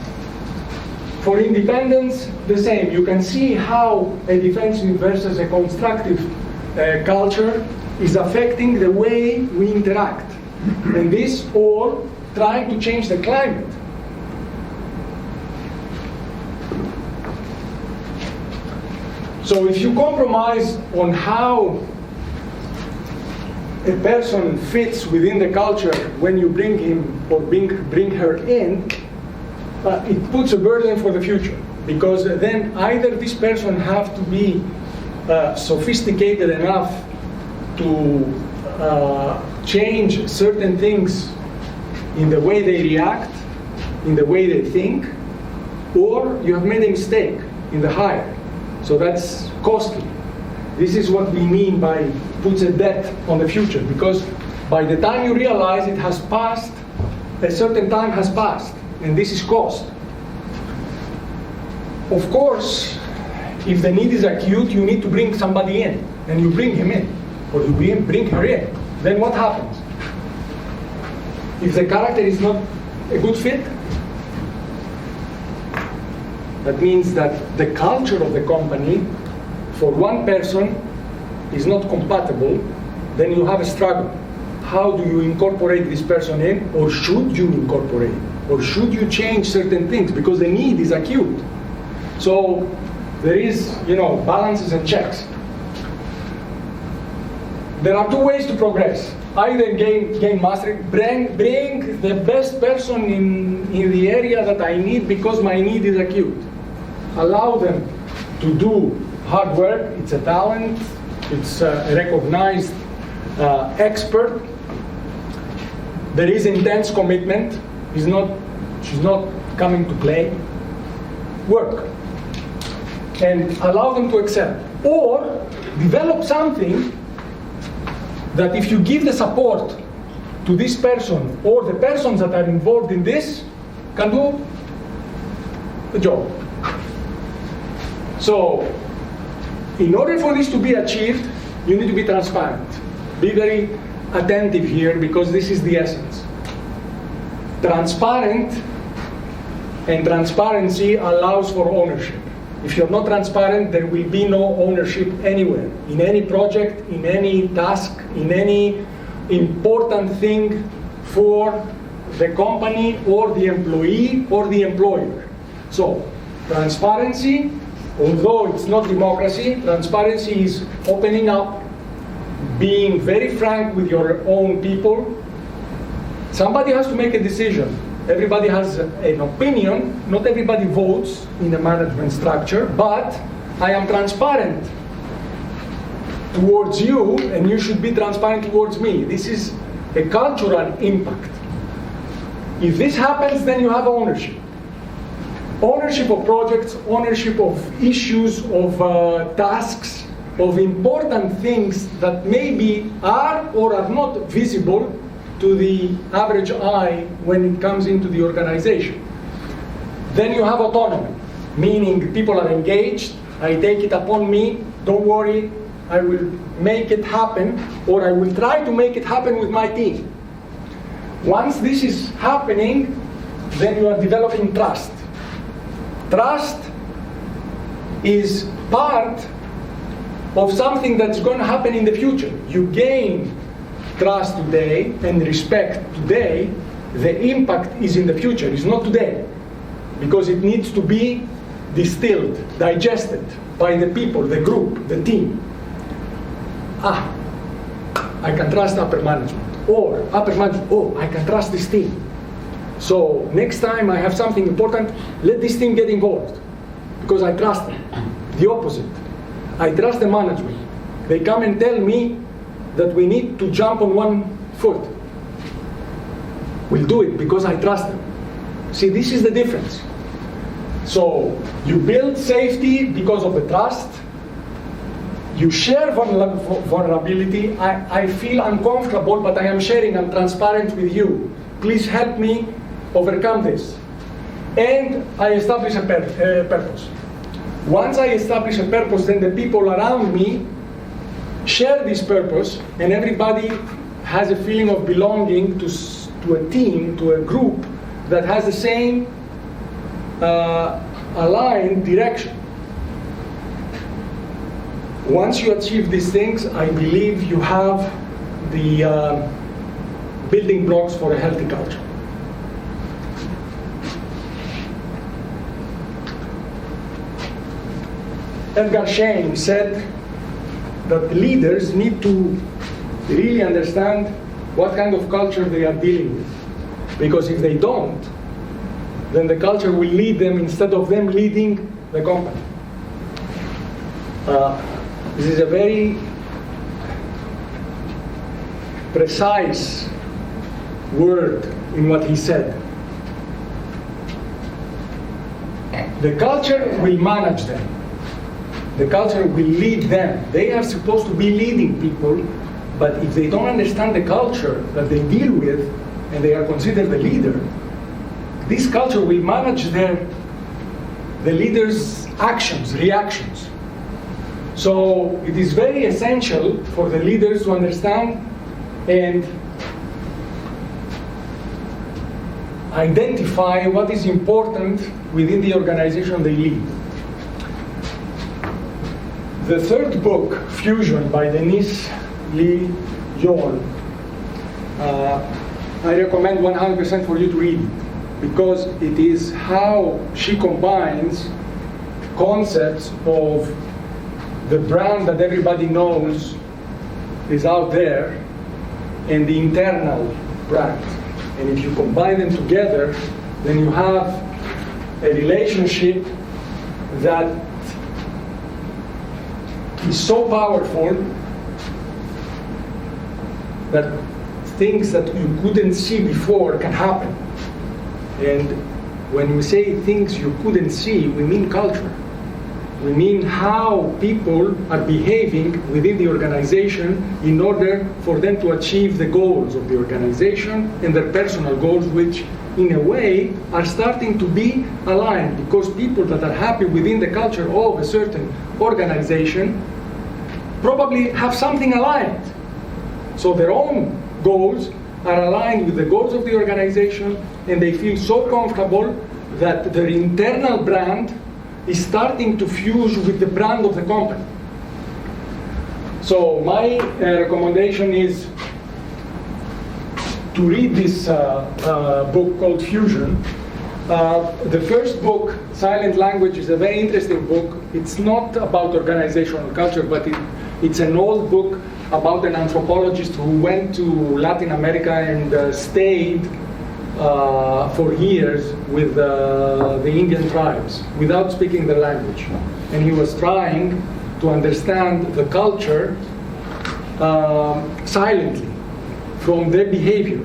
For independence, the same. You can see how a defensive versus a constructive culture is affecting the way we interact. And this all trying to change the climate. So if you compromise on how a person fits within the culture when you bring him or bring her in, it puts a burden for the future. Because then either this person have to be sophisticated enough to change certain things in the way they react, in the way they think, or you have made a mistake in the hire. So that's costly. This is what we mean by puts a debt on the future, because by the time you realize it has passed, a certain time has passed, and this is cost. Of course, if the need is acute, you need to bring somebody in, and you bring him in, or you bring her in. Then what happens? If the character is not a good fit, that means that the culture of the company for one person is not compatible, then you have a struggle. How do you incorporate this person in, or should you incorporate, or should you change certain things, because the need is acute. So there is, balances and checks. There are two ways to progress. Either gain mastery, bring the best person in the area that I need because my need is acute. Allow them to do hard work. It's a talent. It's a recognized expert. There is intense commitment. She's not coming to play. Work. And allow them to excel. Or develop something that if you give the support to this person or the persons that are involved in this, can do the job. So, in order for this to be achieved, you need to be transparent. Be very attentive here, because this is the essence. Transparent, and transparency allows for ownership. If you're not transparent, there will be no ownership anywhere, in any project, in any task, in any important thing for the company or the employee or the employer. So, transparency, although it's not democracy, transparency is opening up, being very frank with your own people. Somebody has to make a decision. Everybody has an opinion. Not everybody votes in the management structure, but I am transparent towards you, and you should be transparent towards me. This is a cultural impact. If this happens, then you have ownership. Ownership of projects, ownership of issues, of tasks, of important things that maybe are or are not visible to the average eye when it comes into the organization. Then you have autonomy, meaning people are engaged. I take it upon me, don't worry, I will make it happen, or I will try to make it happen with my team. Once this is happening, then you are developing trust. Trust is part of something that's going to happen in the future. You gain trust today and respect today, the impact is in the future, it's not today. Because it needs to be distilled, digested by the people, the group, the team. I can trust upper management. Or upper management, I can trust this team. So next time I have something important, let this team get involved. Because I trust them. The opposite. I trust the management. They come and tell me that we need to jump on one foot. We'll do it because I trust them. See, this is the difference. So you build safety because of the trust. You share vulnerability. I feel uncomfortable, but I am sharing. I'm transparent with you. Please help me overcome this. And I establish a purpose. Once I establish a purpose, then the people around me share this purpose, and everybody has a feeling of belonging to a team, to a group that has the same aligned direction. Once you achieve these things, I believe you have the building blocks for a healthy culture. Edgar Schein said that leaders need to really understand what kind of culture they are dealing with. Because if they don't, then the culture will lead them instead of them leading the company. This is a very precise word in what he said. The culture will manage them. The culture will lead them. They are supposed to be leading people, but if they don't understand the culture that they deal with, and they are considered the leader, this culture will manage the leader's actions, reactions. So it is very essential for the leaders to understand and identify what is important within the organization they lead. The third book, Fusion, by Denise Lee Yol, I recommend 100% for you to read it, because it is how she combines concepts of the brand that everybody knows is out there and the internal brand. And if you combine them together, then you have a relationship that is so powerful that things that you couldn't see before can happen. And when we say things you couldn't see, we mean culture. We mean how people are behaving within the organization in order for them to achieve the goals of the organization and their personal goals, which in a way are starting to be aligned, because people that are happy within the culture of a certain organization probably have something aligned. So their own goals are aligned with the goals of the organization, and they feel so comfortable that their internal brand is starting to fuse with the brand of the company. So my recommendation is to read this book called Fusion. The first book, Silent Language, is a very interesting book. It's not about organizational culture, but it's an old book about an anthropologist who went to Latin America and stayed for years with the Indian tribes without speaking the language. And he was trying to understand the culture silently, from their behavior,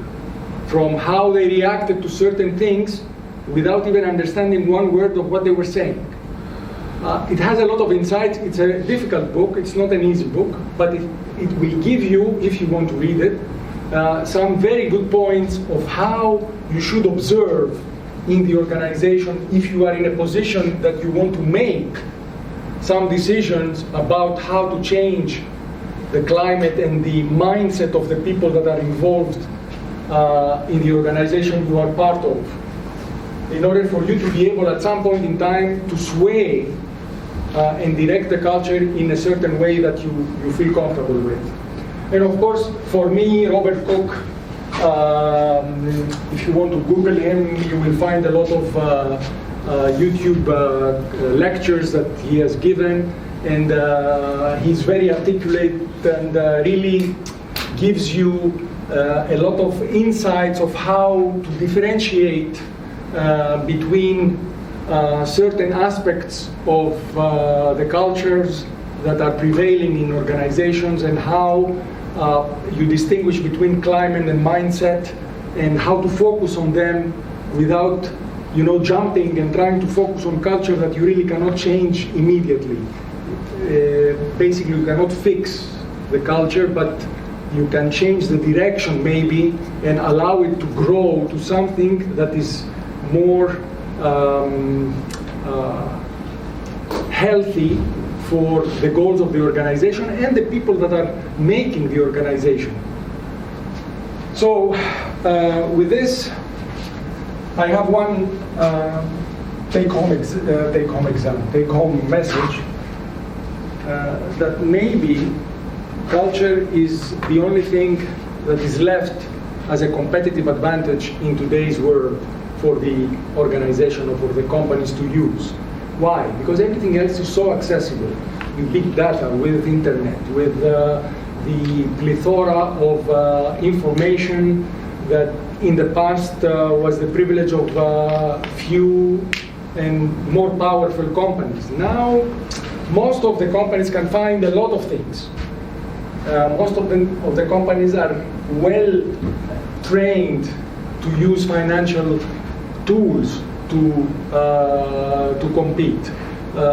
from how they reacted to certain things without even understanding one word of what they were saying. It has a lot of insights. It's a difficult book. It's not an easy book, but it will give you, if you want to read it, some very good points of how you should observe in the organization if you are in a position that you want to make some decisions about how to change the climate and the mindset of the people that are involved in the organization you are part of, in order for you to be able at some point in time to sway and direct the culture in a certain way that you feel comfortable with. And of course, for me, Robert Cook, if you want to Google him, you will find a lot of YouTube lectures that he has given, and he's very articulate and really gives you a lot of insights of how to differentiate between certain aspects of the cultures that are prevailing in organizations, and how you distinguish between climate and mindset, and how to focus on them without, jumping and trying to focus on culture that you really cannot change immediately. Basically, you cannot fix the culture, but you can change the direction maybe and allow it to grow to something that is more healthy for the goals of the organization and the people that are making the organization. So with this, I have one take-home message, that maybe culture is the only thing that is left as a competitive advantage in today's world for the organization or for the companies to use. Why? Because everything else is so accessible, with big data, with internet, with the the plethora of information that in the past was the privilege of few and more powerful companies. Now, most of the companies can find a lot of things. Most of the companies are well trained to use financial tools to compete.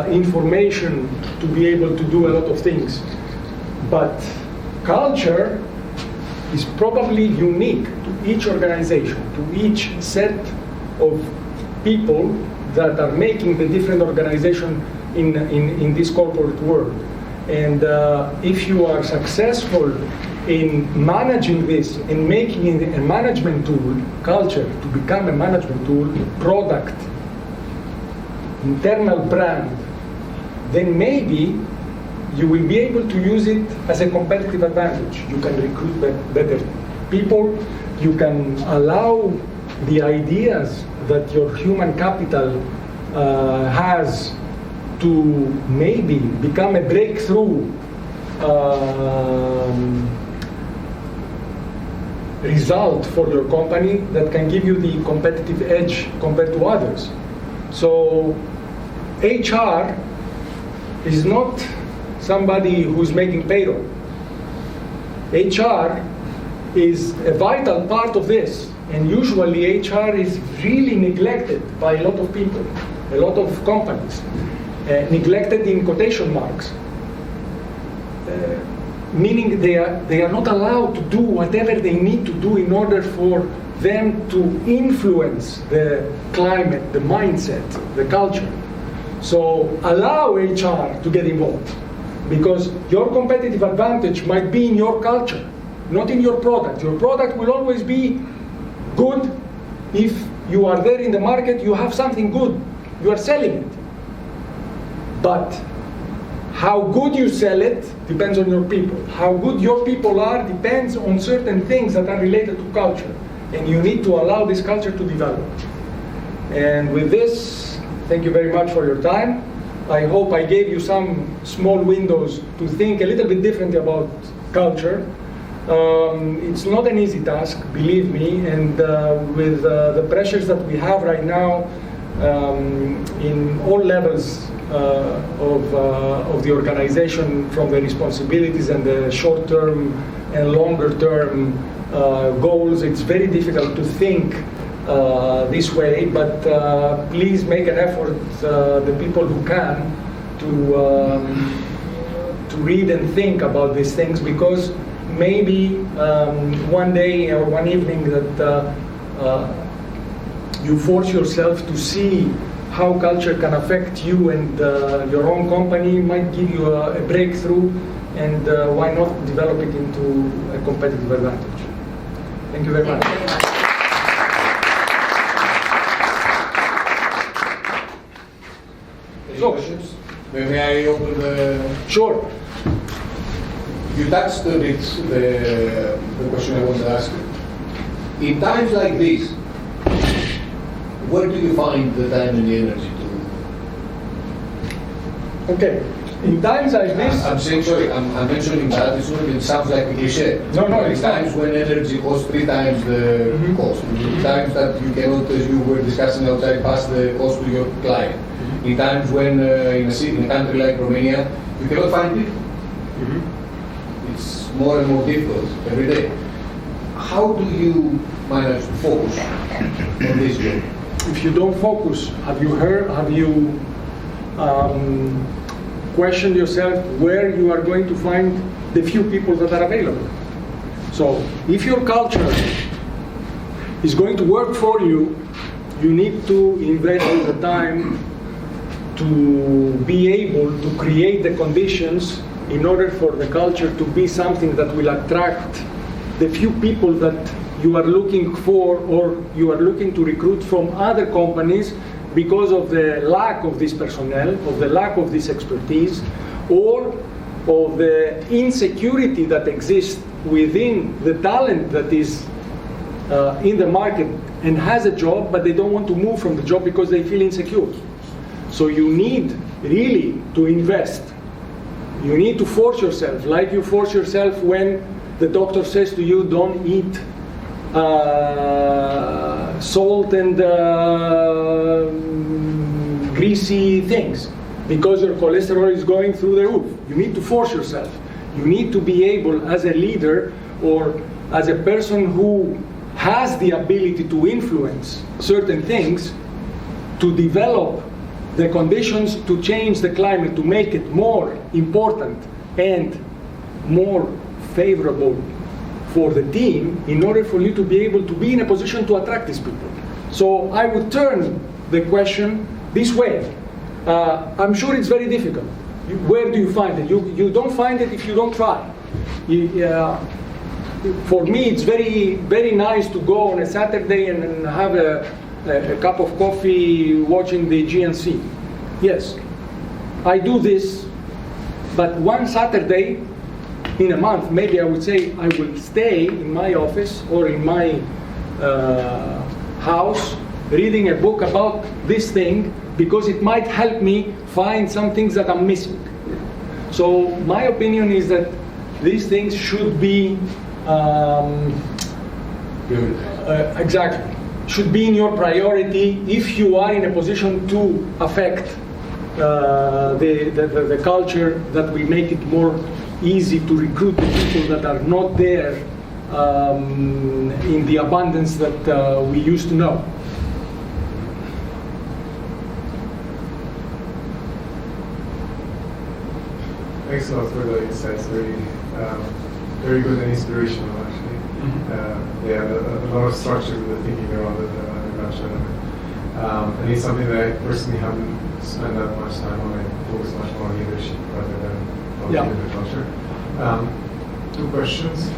Information to be able to do a lot of things. But culture is probably unique to each organization, to each set of people that are making the different organization in this corporate world. And if you are successful in managing this and making it a management tool, culture to become a management tool, product, internal brand, then maybe you will be able to use it as a competitive advantage. You can recruit better people. You can allow the ideas that your human capital has to maybe become a breakthrough result for your company that can give you the competitive edge compared to others. So HR is not somebody who's making payroll. HR is a vital part of this, and usually HR is really neglected by a lot of people, a lot of companies, neglected in quotation marks, meaning they are not allowed to do whatever they need to do in order for them to influence the climate, the mindset, the culture. So allow HR to get involved, because your competitive advantage might be in your culture, not in your product. Your product will always be good if you are there in the market, you have something good, you are selling it. But how good you sell it depends on your people. How good your people are depends on certain things that are related to culture. And you need to allow this culture to develop. And with this, thank you very much for your time. I hope I gave you some small windows to think a little bit differently about culture. It's not an easy task, believe me, and with the pressures that we have right now in all levels of the organization, from the responsibilities and the short-term and longer-term goals, it's very difficult to think this way, but please make an effort, the people who can, to read and think about these things, because maybe one day or one evening that you force yourself to see how culture can affect you and your own company might give you a breakthrough, and why not develop it into a competitive advantage. Thank you very much. Any questions? May I open the... Sure. You touched on it, the question I want to ask you. In times like this, where do you find the time and the energy to... Okay. In times like this... I'm saying, sorry, I'm mentioning that. It sounds like a cliche. No, it's times when energy costs 3 times the cost. In times that you cannot, as you were discussing outside, pass the cost to your client. In times when, in a country like Romania, you cannot find it. It's more and more difficult every day. How do you manage to focus on this job? If you don't focus, have you questioned yourself where you are going to find the few people that are available? So if your culture is going to work for you, you need to invest the time to be able to create the conditions in order for the culture to be something that will attract the few people that you are looking for, or you are looking to recruit from other companies because of the lack of this personnel, of the lack of this expertise, or of the insecurity that exists within the talent that is in the market and has a job, but they don't want to move from the job because they feel insecure. So you need really to invest You need to force yourself, like you force yourself when the doctor says to you, don't eat salt and greasy things because your cholesterol is going through the roof. You need to force yourself. You need to be able, as a leader or as a person who has the ability to influence certain things, to develop the conditions to change the climate, to make it more important and more favorable for the team in order for you to be able to be in a position to attract these people. So I would turn the question this way. I'm sure it's very difficult. Where do you find it? You don't find it if you don't try. For me, it's very, very nice to go on a Saturday and have a cup of coffee watching the GNC. Yes, I do this, but one Saturday in a month, maybe I would say I will stay in my office or in my house reading a book about this thing because it might help me find some things that I'm missing. So my opinion is that these things should be exactly, should be in your priority if you are in a position to affect the culture, that we make it more easy to recruit the people that are not there in the abundance that we used to know. Thanks a lot for the insights. Very good and inspirational, actually. Mm-hmm. A lot of structure in the thinking around it, and it's something that I personally haven't spent that much time on. I focus much more on leadership rather than on the culture. Two questions.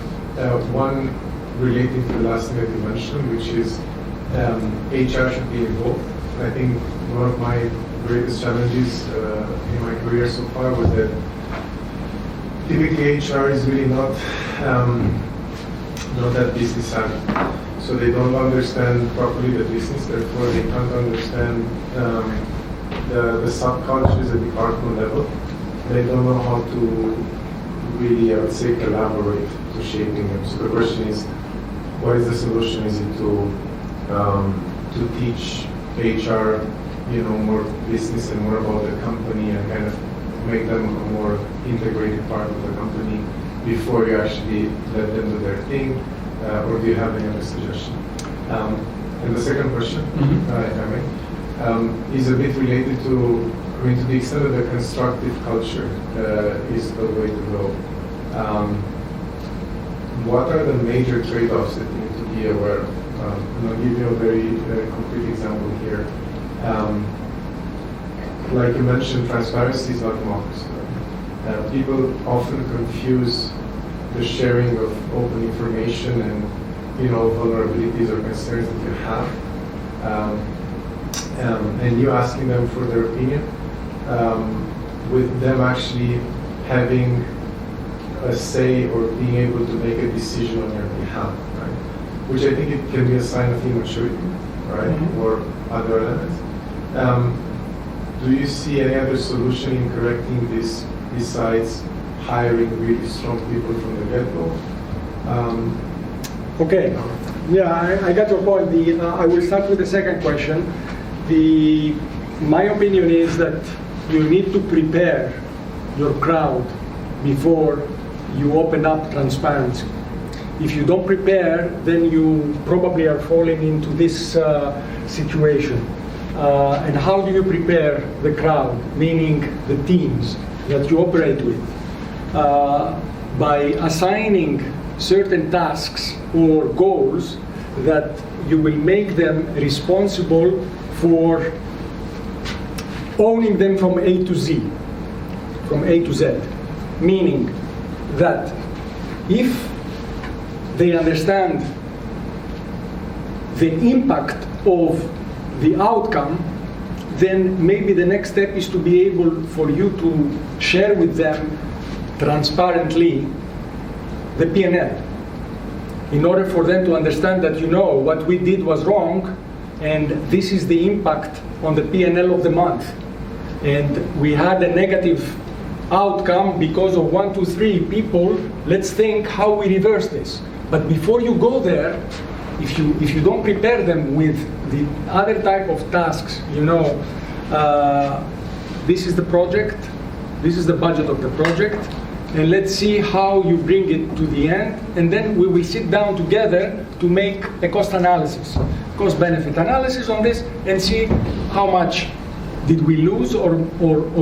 One relating to the last thing that you mentioned, which is HR should be involved. I think one of my greatest challenges in my career so far was that typically HR is really not that business savvy. So they don't understand properly the business, therefore they can't understand the subcultures at the department level. They don't know how to really, I would say, collaborate to shaping them. So the question is, what is the solution? Is it to teach HR, more business and more about the company and kind of make them a more integrated part of the company before you actually let them do their thing, or do you have any other suggestion? And the second question, if I may, is a bit related to the extent that the constructive culture is the way to go. What are the major trade-offs that you need to be aware of? And I'll give you a very concrete example here. Like you mentioned, transparency is not democracy. People often confuse the sharing of open information and vulnerabilities or concerns that you have, and you asking them for their opinion, with them actually having a say or being able to make a decision on your behalf, right? Which I think it can be a sign of immaturity, right, or other elements. Do you see any other solution in correcting this besides hiring really strong people from the get-go? Okay. Yeah, I got your point. I will start with the second question. My opinion is that you need to prepare your crowd before you open up transparency. If you don't prepare, then you probably are falling into this situation. And how do you prepare the crowd, meaning the teams that you operate with? By assigning certain tasks or goals that you will make them responsible for owning them from A to Z, from A to Z. Meaning that if they understand the impact of the outcome, then maybe the next step is to be able for you to share with them transparently the P&L, in order for them to understand that what we did was wrong, and this is the impact on the P&L of the month. And we had a negative outcome because of 1, 2, 3 people. Let's think how we reverse this. But before you go there, if you don't prepare them with the other type of tasks, this is the project, this is the budget of the project, and let's see how you bring it to the end, and then we will sit down together to make a cost analysis, cost-benefit analysis on this, and see how much did we lose or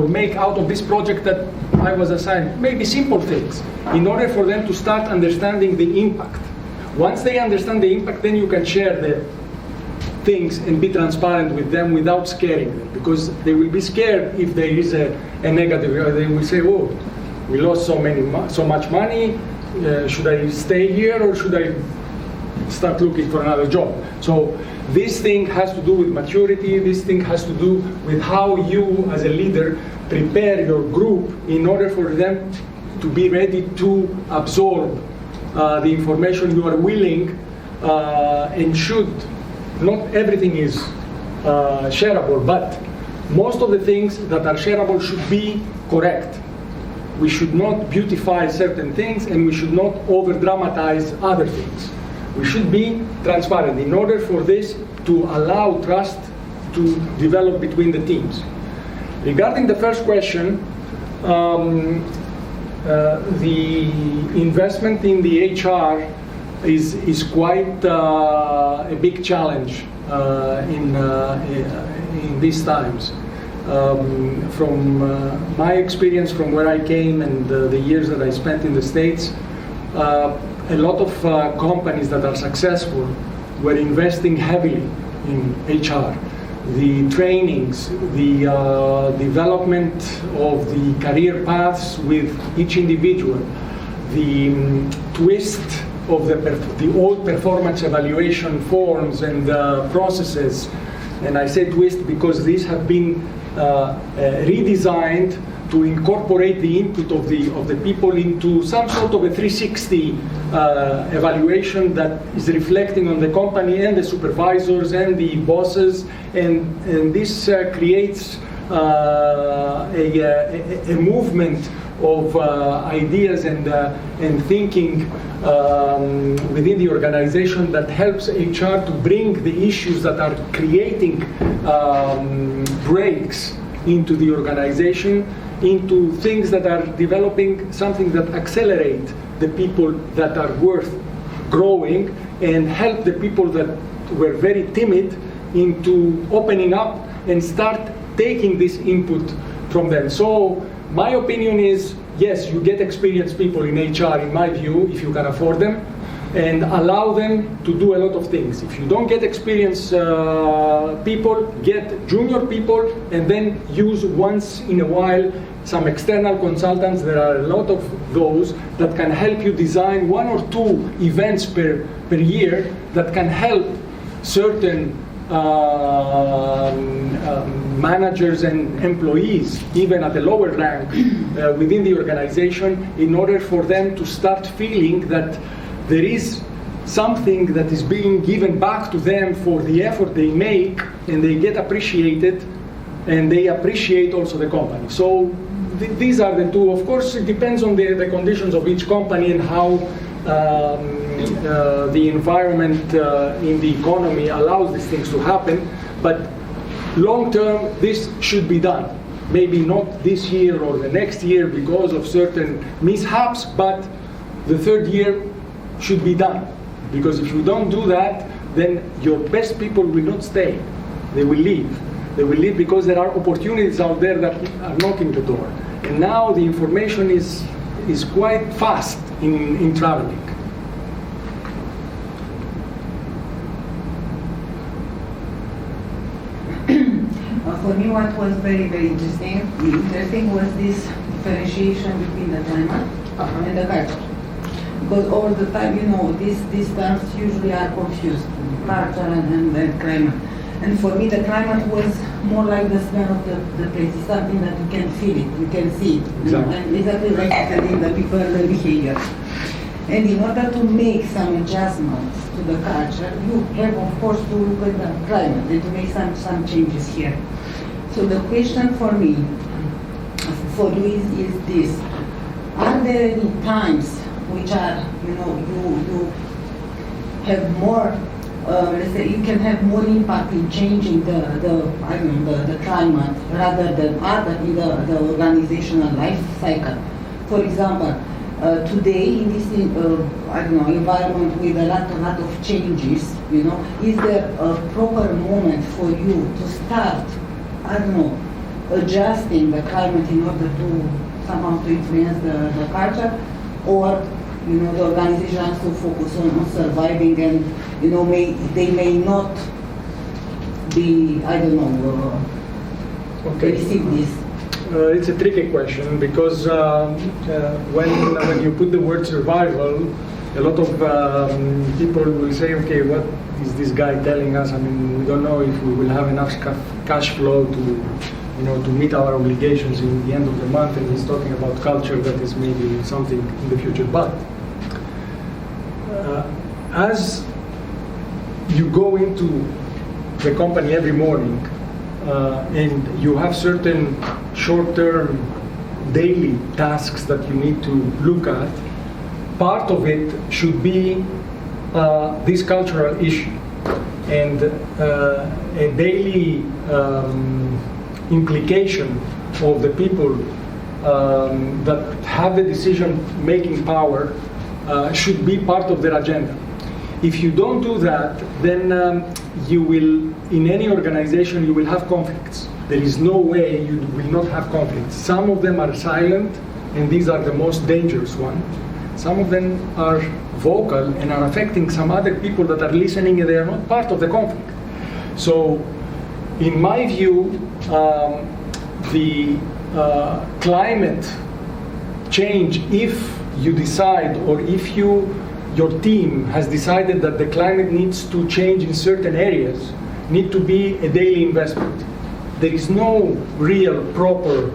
make out of this project that I was assigned. Maybe simple things, in order for them to start understanding the impact. Once they understand the impact, then you can share the things and be transparent with them without scaring them, because they will be scared if there is a negative. They will say, "Oh, we lost so much money. Should I stay here or should I start looking for another job?" So this thing has to do with maturity. This thing has to do with how you, as a leader, prepare your group in order for them to be ready to absorb the information you are willing and should. Not everything is shareable, but most of the things that are shareable should be correct. We should not beautify certain things, and we should not over-dramatize other things. We should be transparent in order for this to allow trust to develop between the teams. Regarding the first question, the investment in the HR is quite a big challenge in these times. From my experience, from where I came and the years that I spent in the States, a lot of companies that are successful were investing heavily in HR. The trainings, the development of the career paths with each individual, the twist of the old performance evaluation forms and processes. And I say twist because these have been redesigned to incorporate the input of the people into some sort of a 360 evaluation that is reflecting on the company and the supervisors and the bosses, and this creates a movement of ideas and thinking within the organization that helps HR to bring the issues that are creating breaks into the organization into things that are developing something that accelerate the people that are worth growing and help the people that were very timid into opening up and start taking this input from them. So my opinion is, yes, you get experienced people in HR, in my view, if you can afford them, and allow them to do a lot of things. If you don't get experienced people, get junior people, and then use once in a while some external consultants. There are a lot of those that can help you design 1 or 2 events per year that can help certain managers and employees, even at a lower rank within the organization, in order for them to start feeling that there is something that is being given back to them for the effort they make, and they get appreciated, and they appreciate also the company. So these are the 2. Of course, it depends on the conditions of each company and how the environment in the economy allows these things to happen. But long term, this should be done. Maybe not this year or the next year because of certain mishaps, but the 3rd year should be done. Because if you don't do that, then your best people will not stay. They will leave. They will leave because there are opportunities out there that are knocking the door. And now the information is quite fast in traveling. For me, what was very, very interesting was this differentiation between the climate and the culture. Because all the time, these terms usually are confused, culture and climate. And for me, the climate was more like the smell of the place. It's something that you can feel it, you can see it. Exactly. And exactly like you said in the people, the behavior. And in order to make some adjustments to the culture, you have, of course, to look at the climate and to make some changes here. So the question for me, for you is this. Are there any times which are, you have more, let's say, you can have more impact in changing the climate rather than other in the organizational life cycle? For example, today in this environment with a lot of changes, is there a proper moment for you to start, adjusting the climate in order to somehow to influence the culture, or the organization has to focus on surviving, and they may not be receive this? It's a tricky question because when you put the word survival, a lot of people will say, okay, what is this guy telling us? I mean, we don't know if we will have enough cash flow to meet our obligations in the end of the month, and he's talking about culture that is maybe something in the future. But as you go into the company every morning and you have certain short-term daily tasks that you need to look at, part of it should be this cultural issue, and a daily implication of the people that have the decision-making power should be part of their agenda. If you don't do that, then you will, in any organization, you will have conflicts. There is no way you will not have conflicts. Some of them are silent, and these are the most dangerous ones. Some of them are vocal and are affecting some other people that are listening, and they are not part of the conflict. So, in my view, the climate change, if you decide, or if your team has decided that the climate needs to change in certain areas, need to be a daily investment. There is no real proper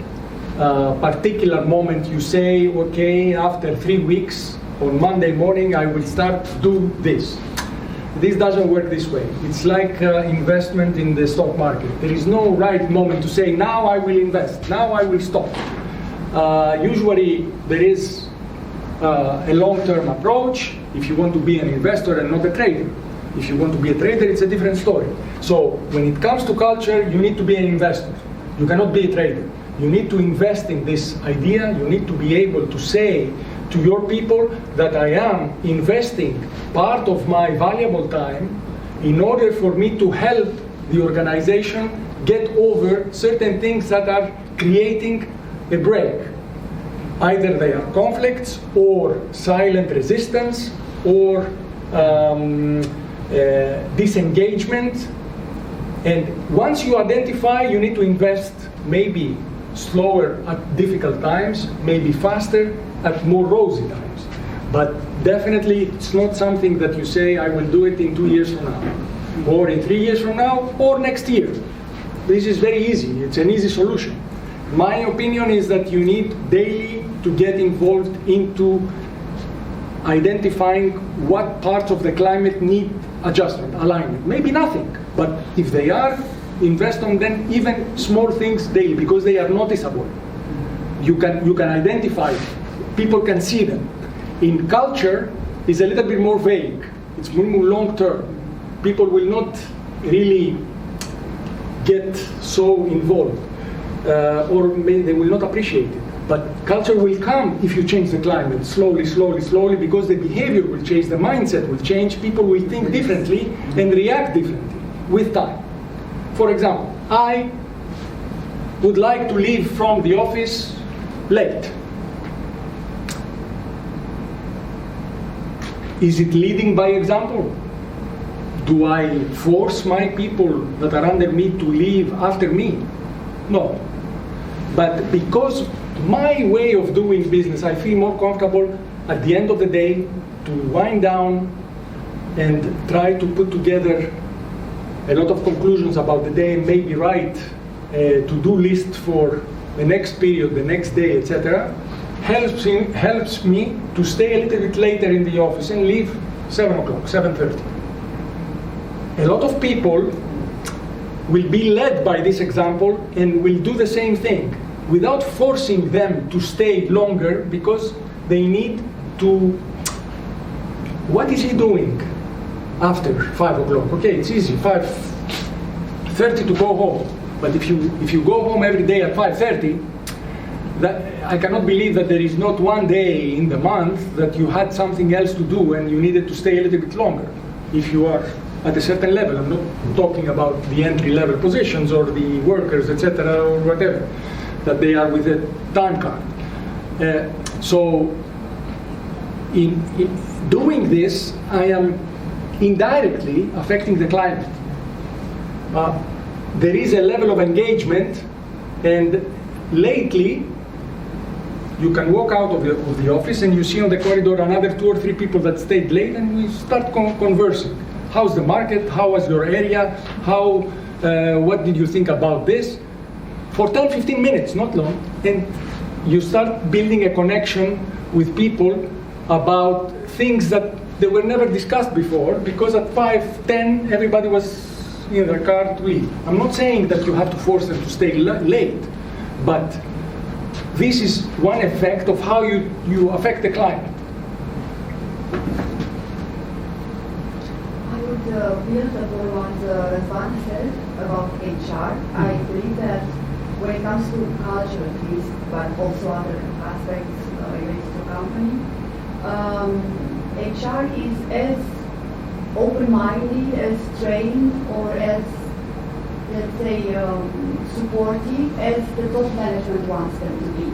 particular moment you say, okay, after 3 weeks, on Monday morning, I will start to do this. This doesn't work this way. It's like investment in the stock market. There is no right moment to say, now I will invest, now I will stop. Usually there is a long-term approach if you want to be an investor and not a trader. If you want to be a trader, it's a different story. So when it comes to culture, you need to be an investor. You cannot be a trader. You need to invest in this idea. You need to be able to say to your people that I am investing part of my valuable time in order for me to help the organization get over certain things that are creating a break. Either they are conflicts or silent resistance or disengagement. And once you identify, you need to invest maybe slower at difficult times, maybe faster at more rosy times. But definitely it's not something that you say, I will do it in 2 years from now, or in 3 years from now, or next year. This is very easy. It's an easy solution. My opinion is that you need daily to get involved into identifying what parts of the climate need adjustment, alignment. Maybe nothing, but if they are, invest on them, even small things daily, because they are noticeable. You can identify, people can see them. In culture, it's a little bit more vague. It's more long term. People will not really get so involved, or they will not appreciate it. But culture will come if you change the climate slowly, slowly, slowly, because the behavior will change, the mindset will change, people will think differently and react differently with time. For example, I would like to leave from the office late. Is it leading by example? Do I force my people that are under me to leave after me? No. But because my way of doing business, I feel more comfortable at the end of the day to wind down and try to put together a lot of conclusions about the day, and maybe write a to-do list for the next period, the next day, etc. helps me to stay a little bit later in the office and leave 7 o'clock, 7:30. A lot of people will be led by this example and will do the same thing. without forcing them to stay longer, because they need to. What is he doing after 5 o'clock? Okay, it's easy, 5:30 to go home. But if you go home every day at 5:30, that I cannot believe that there is not one day in the month that you had something else to do and you needed to stay a little bit longer. If you are at a certain level, I'm not talking about the entry-level positions or the workers, etc., or whatever, that they are with a time card. So in doing this, I am indirectly affecting the climate. There is a level of engagement, and lately you can walk out of the office and you see on the corridor another 2 or 3 people that stayed late, and we start conversing. How's the market? How was your area? What did you think about this? For 10-15 minutes, not long, and you start building a connection with people about things that they were never discussed before, because at 5:10 everybody was in their car to leave. I'm not saying that you have to force them to stay late, but this is one effect of how you affect the climate. I would build upon what Razvan said about HR. I believe that when it comes to culture at least, but also other aspects related to company, HR is as open-minded, as trained, or as, let's say, supportive as the top management wants them to be.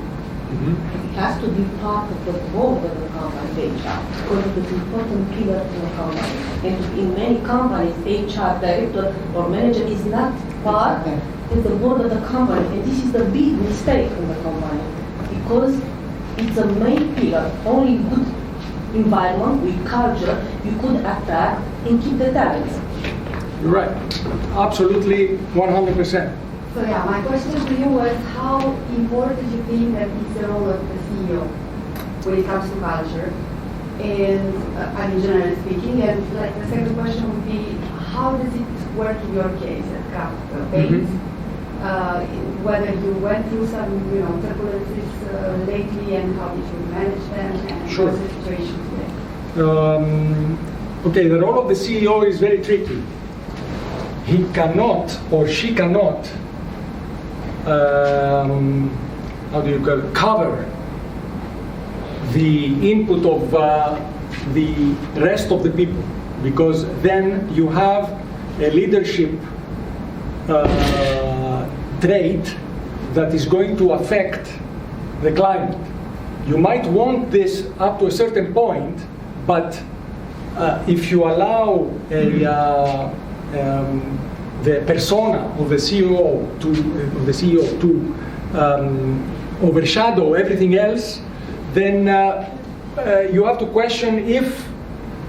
It has to be part of the board of the company, HR, because it is an important pillar in the company. And in many companies, HR director or manager is not part of the board of the company. And this is the big mistake in the company, because it's a main pillar. Only good environment with culture you could attract and keep the talents. You're right. Absolutely 100%. So yeah, my question to you was, how important do you think that is the role of the CEO when it comes to culture, and I mean generally speaking, and like the second question would be, how does it work in your case at KRAFT? Whether you went through some turbulences lately, and how did you manage them, and Sure. what's the situation today? Okay, the role of the CEO is very tricky. He cannot or she cannot cover the input of the rest of the people, because then you have a leadership trait that is going to affect the climate. You might want this up to a certain point, but if you allow the persona of the CEO to overshadow everything else, then you have to question if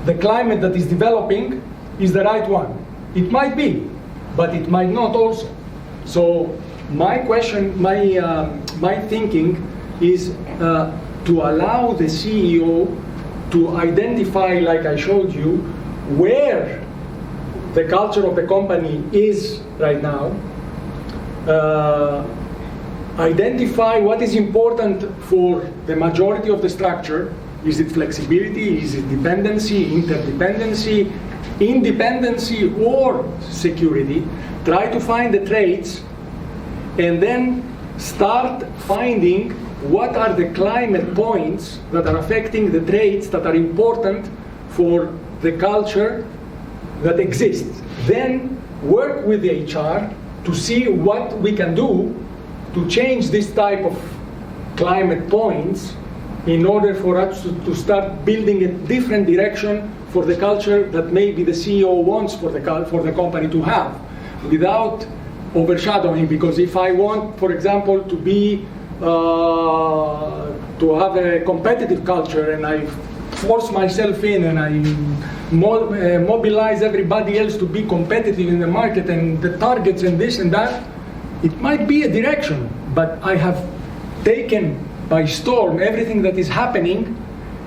the climate that is developing is the right one. It might be, but it might not also. So my thinking is to allow the CEO to identify, like I showed you, where the culture of the company is right now, identify what is important for the majority of the structure. Is it flexibility? Is it dependency, interdependency, independency, or security? Try to find the traits, and then start finding what are the climate points that are affecting the traits that are important for the culture that exists. Then work with the HR to see what we can do to change this type of climate points in order for us to start building a different direction for the culture that maybe the CEO wants for the company to have, without overshadowing. Because if I want, for example, to be to have a competitive culture, and I force myself in and I mobilize everybody else to be competitive in the market and the targets and this and that, it might be a direction, but I have taken by storm everything that is happening,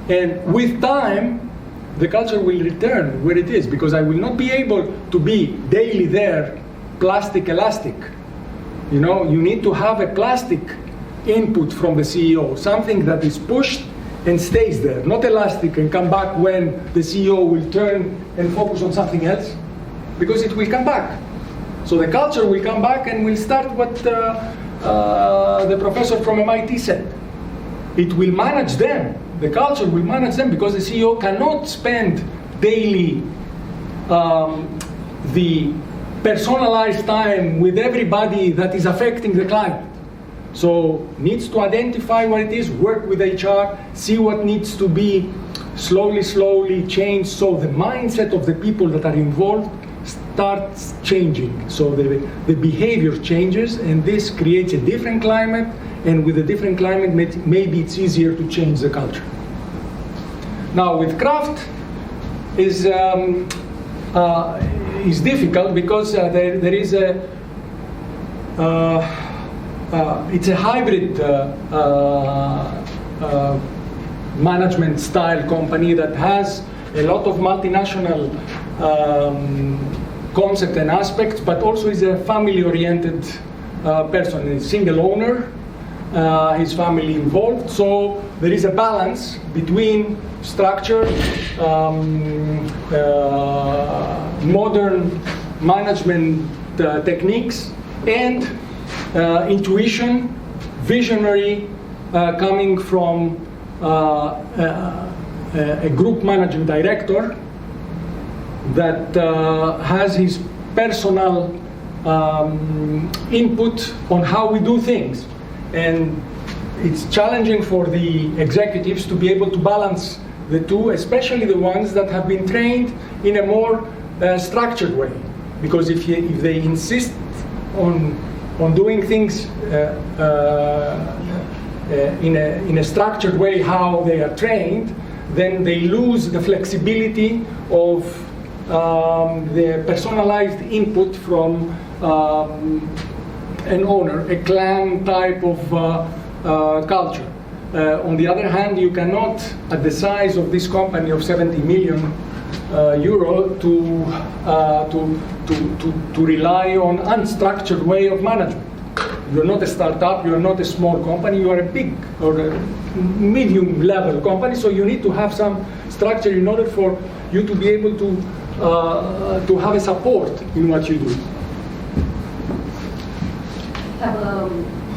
and with time the culture will return where it is, because I will not be able to be daily there, plastic elastic. You need to have a plastic input from the CEO, something that is pushed and stays there, not elastic and come back when the CEO will turn and focus on something else, because it will come back. So the culture will come back and will start what the professor from MIT said. It will manage them. The culture will manage them, because the CEO cannot spend daily the personalized time with everybody that is affecting the client. So needs to identify what it is, work with HR, see what needs to be slowly changed, so the mindset of the people that are involved starts changing. So the behavior changes, and this creates a different climate, and with a different climate, maybe it's easier to change the culture. Now with KRAFT is difficult, because there is it's a hybrid management style company that has a lot of multinational concept and aspects, but also is a family-oriented person, a single owner, his family involved. So there is a balance between structure, modern management techniques, and intuition, visionary, coming from a group managing director that has his personal input on how we do things. And it's challenging for the executives to be able to balance the two, especially the ones that have been trained in a more structured way. Because if they insist on doing things in a structured way how they are trained, then they lose the flexibility of the personalized input from an owner, a clan type of culture. On the other hand, you cannot, at the size of this company of 70 million euro, to rely on unstructured way of management. You're not a startup, you're not a small company, you are a big or a medium level company, so you need to have some structure in order for you to be able to have a support in what you do. I have a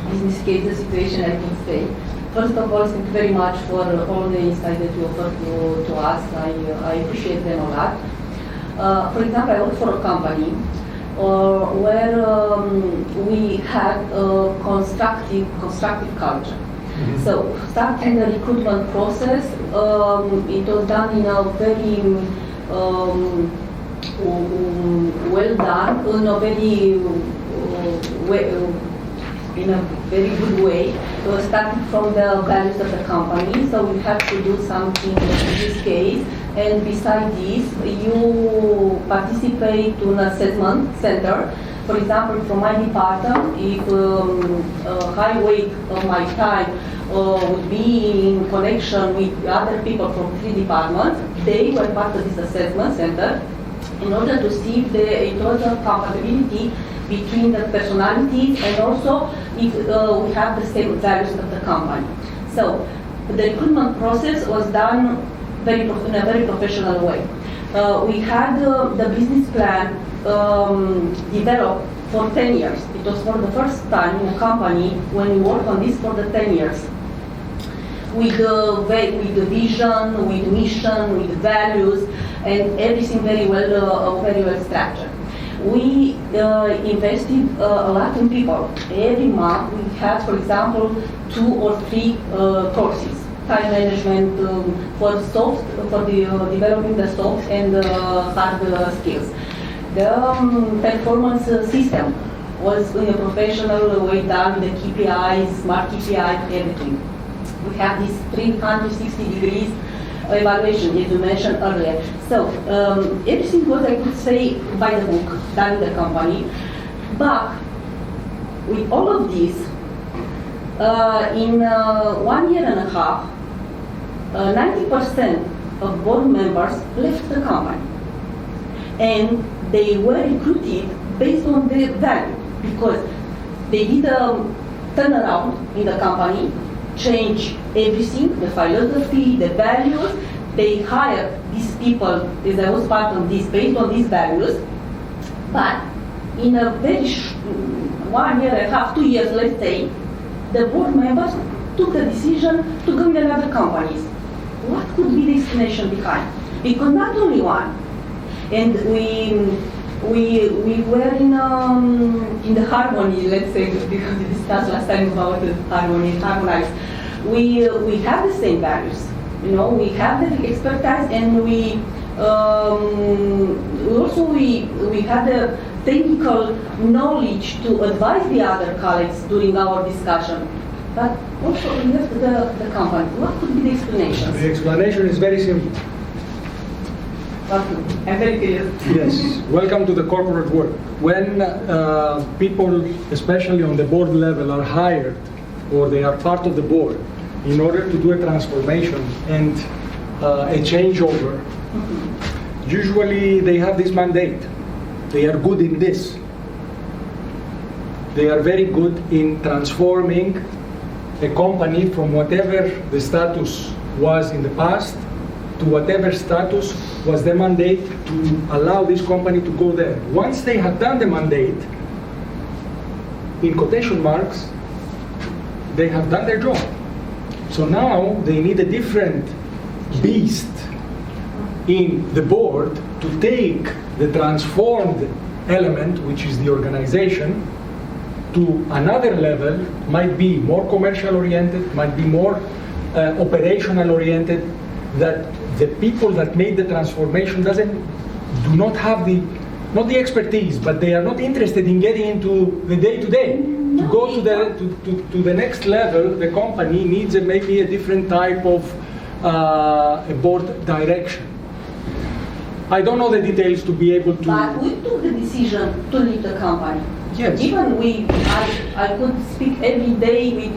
business case situation, I can say. First of all, thank you very much for all the insights that you offered to us. I appreciate them a lot. For example, I work for a company where we had a constructive culture. Mm-hmm. So, starting the recruitment process, it was done in a very well done, in a very good way. Starting from the values of the company, so we have to do something in this case. And besides this, you participate in an assessment center. For example, from my department, if a high weight of my time would be in connection with other people from 3 departments, they were part of this assessment center in order to see if it was a compatibility between the personalities, and also if we have the same values of the company. So the recruitment process was done in a very professional way. We had the business plan developed for 10 years. It was for the first time in a company when we worked on this for the 10 years. With the vision, with mission, with values, and everything very well structured. We invested a lot in people. Every month we had, for example, 2 or 3 courses. Time management for developing the soft and hard skills. The performance system was in a professional way done, the KPIs, smart KPIs, everything. We have this 360 degrees evaluation, as you mentioned earlier. So everything was, I could say, by the book, done in the company. But with all of this, in 1.5 years, 90% of board members left the company. And they were recruited based on their value, because they did turnaround in the company, change everything, the philosophy, the values. They hire these people, as I was part of this, based on these values. But in a very 1 year and a half, 2 years, let's say, the board members took the decision to go in another companies. What could be the explanation behind? Because not only one, and we were in the harmony, let's say, because we discussed last time about the harmonize. We have the same values, we have the expertise, and we have the technical knowledge to advise the other colleagues during our discussion. But also we left the company. What could be the explanation? The explanation is very simple. I'm very curious. Yes, welcome to the corporate world. When people, especially on the board level, are hired or they are part of the board in order to do a transformation and a changeover, usually they have this mandate. They are good in this. They are very good in transforming a company from whatever the status was in the past to whatever status was the mandate to allow this company to go there. Once they have done the mandate, in quotation marks, they have done their job. So now they need a different beast in the board to take the transformed element, which is the organization, to another level. Might be more commercial oriented, might be more operational oriented, that the people that made the transformation do not have not the expertise, but they are not interested in getting into the day-to-day. To go to the next level, the company needs maybe a different type of a board direction. I don't know the details to be able to... But we took the decision to leave the company. Yes. Even I could speak every day with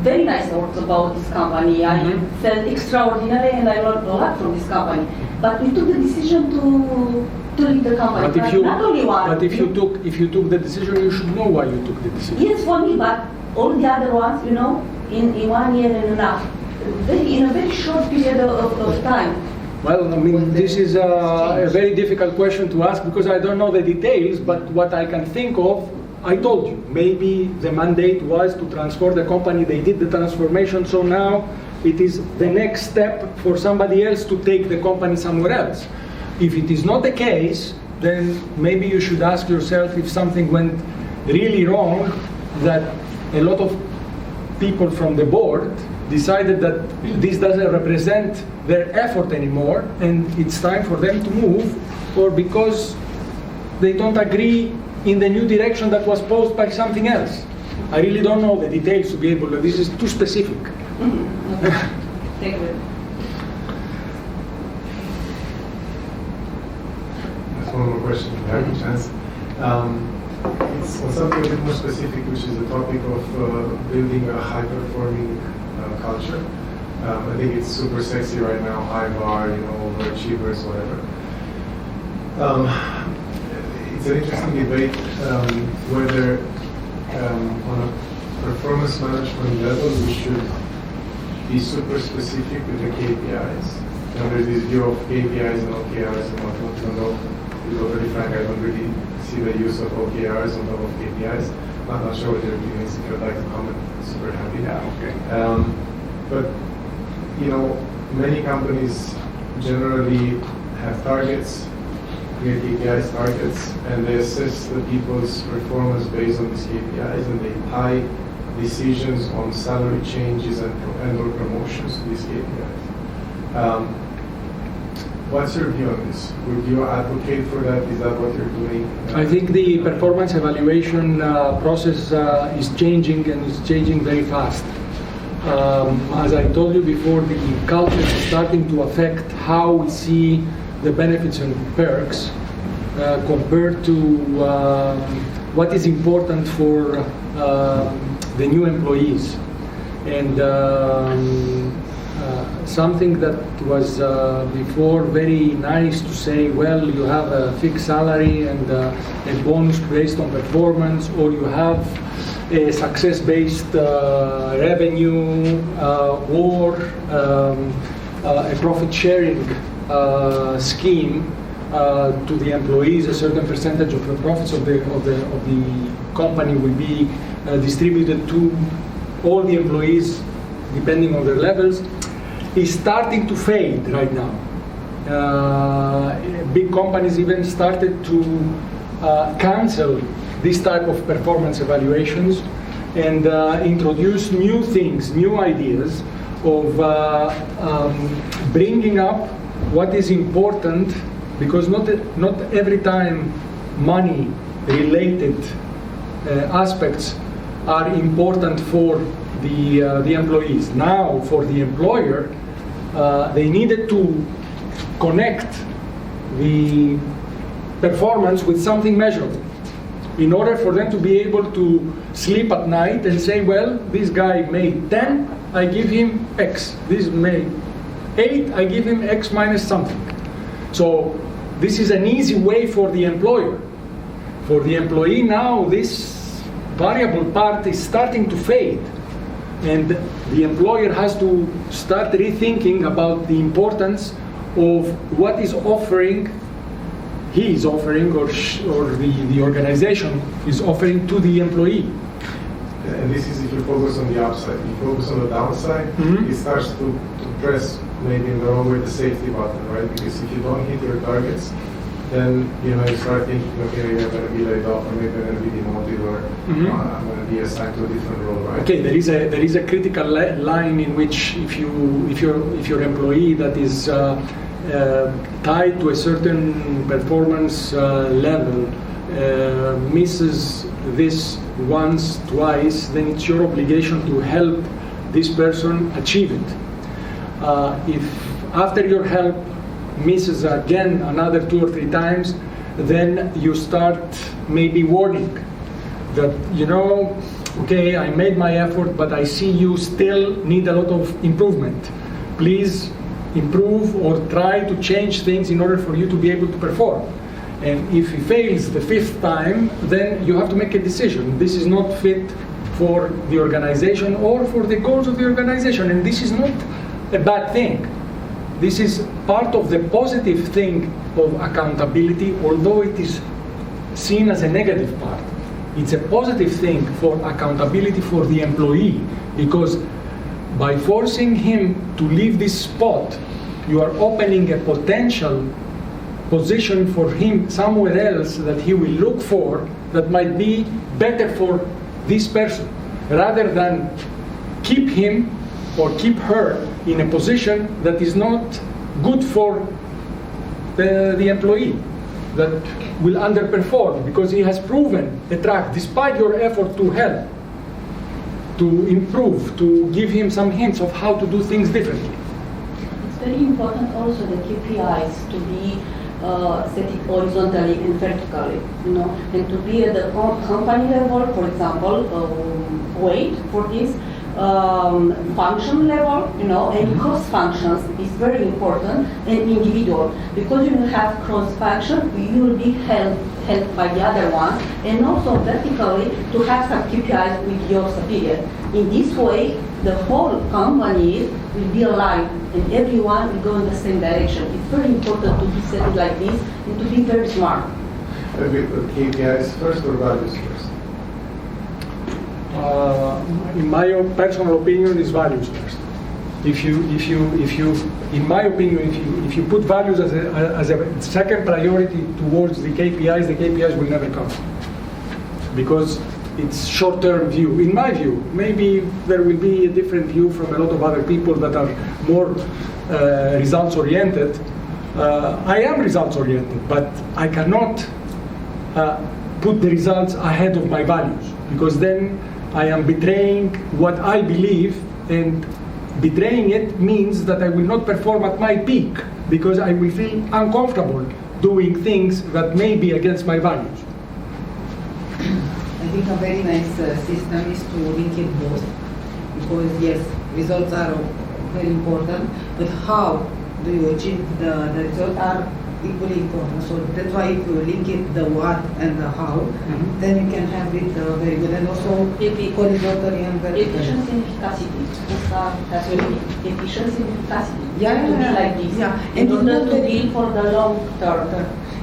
very nice words about this company. I felt extraordinary and I learned a lot from this company. But we took the decision to leave the company. But not only one. But if you took the decision, you should know why you took the decision. Yes, for me, but all the other ones, in 1 year and a half, in a very short period of time. Well, I mean, this is a very difficult question to ask because I don't know the details, but what I can think of, I told you, maybe the mandate was to transform the company, they did the transformation, so now it is the next step for somebody else to take the company somewhere else. If it is not the case, then maybe you should ask yourself if something went really wrong, that a lot of people from the board decided that this doesn't represent their effort anymore and it's time for them to move, or because they don't agree in the new direction that was posed by something else. I really don't know the details to be able to, this is too specific. Thank you. There's one more question, if I have a chance. It's on something a bit more specific, which is the topic of building a high-performing culture. I think it's super sexy right now, high bar, overachievers, whatever. It's an interesting debate whether on a performance management level we should be super specific with the KPIs. There's this view of KPIs and OKRs and whatnot. Even though, to be totally frank, I don't really see the use of OKRs on top of KPIs. I'm not sure what your opinion is. If you'd like to comment, super happy. Yeah, okay. But many companies generally have targets, clear KPIs targets, and they assess the people's performance based on these KPIs, and they tie decisions on salary changes and or promotions to these KPIs. What's your view on this? Would you advocate for that? Is that what you're doing? I think the performance evaluation process is changing, and it's changing very fast. As I told you before, the culture is starting to affect how we see the benefits and perks compared to what is important for the new employees. And something that was before very nice to say, well, you have a fixed salary and a bonus based on performance, or you have a success-based revenue or a profit-sharing scheme to the employees. A certain percentage of the profits of the company will be distributed to all the employees depending on their levels, is starting to fade right now. Big companies even started to cancel this type of performance evaluations and introduce new things, new ideas of bringing up what is important, because not every time money-related aspects are important for the employees. Now, for the employer, they needed to connect the performance with something measurable in order for them to be able to sleep at night and say, well, this guy made 10, I give him X. This made 8, I give him X minus something. So this is an easy way for the employer. For the employee now, this variable part is starting to fade. And the employer has to start rethinking about the importance of what is offering, he is offering, or the organization is offering to the employee. And this is if you focus on the upside. If you focus on the downside, it starts to press maybe in the wrong way the safety button, right? Because if you don't hit your targets, then you start thinking, okay, maybe I'm going to be laid off, or maybe I'm going to be demoted, or I'm going to be assigned to a different role, right? Okay, there is a critical line in which if your employee that is tied to a certain performance level misses this once, twice, then it's your obligation to help this person achieve it. If after your help misses again another 2 or 3 times, then you start maybe warning that, okay, I made my effort, but I see you still need a lot of improvement. Please improve or try to change things in order for you to be able to perform. And if he fails the 5th time, then you have to make a decision. This is not fit for the organization or for the goals of the organization, and this is not a bad thing. This is part of the positive thing of accountability, although it is seen as a negative part. It's a positive thing for accountability for the employee, because by forcing him to leave this spot, you are opening a potential position for him somewhere else that he will look for that might be better for this person, rather than keep him or keep her in a position that is not good for the employee, that will underperform because he has proven the track despite your effort to help, to improve, to give him some hints of how to do things differently. It's very important also the KPIs to be set it horizontally and vertically, and to be at the company level, for example, weight for this. Function level, and cross functions is very important, and individual, because you will have cross function, you will be helped by the other one, and also vertically to have some KPIs with your superior. In this way, the whole company will be aligned, and everyone will go in the same direction. It's very important to be set like this and to be very smart. KPIs first or values first? In my personal opinion, is values first. If you, in my opinion, if you put values as a second priority towards the KPIs will never come, because it's short-term view. In my view, maybe there will be a different view from a lot of other people that are more results-oriented. I am results-oriented, but I cannot put the results ahead of my values, because then I am betraying what I believe, and betraying it means that I will not perform at my peak, because I will feel uncomfortable doing things that may be against my values. I think a very nice system is to link it both, because yes, results are very important, but how do you achieve the result are equally important. So that's why if you link it, the what and the how, then you can have it very good. And also horizontally and vertically. Efficiency and efficacy. That's what you mean. Efficiency and efficacy. Yeah, to be like this. Yeah. In And order to build for the long term.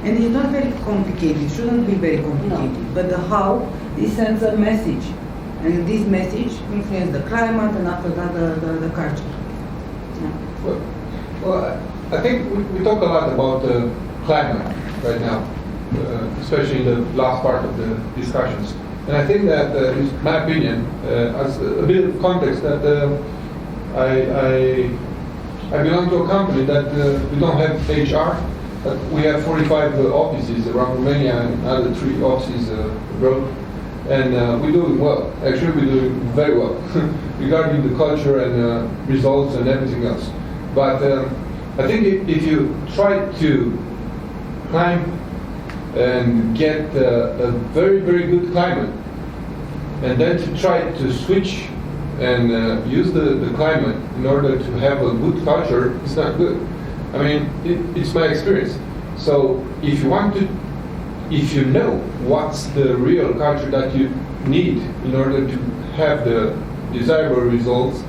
And it's not very complicated. It shouldn't be very complicated. No. But the how, it sends a message. And this message influences the climate and after that the culture. Yeah. Well, I think we talk a lot about climate right now, especially in the last part of the discussions. And I think that, in my opinion, as a bit of context, that I belong to a company that we don't have HR, but we have 45 offices around Romania and other 3 offices abroad. And we're doing well. Actually, we're doing very well regarding the culture and results and everything else. But I think if you try to climb and get a very, very good climate, and then to try to switch and use the climate in order to have a good culture, it's not good. I mean, it's my experience. So if you want to, if you know what's the real culture that you need in order to have the desirable results,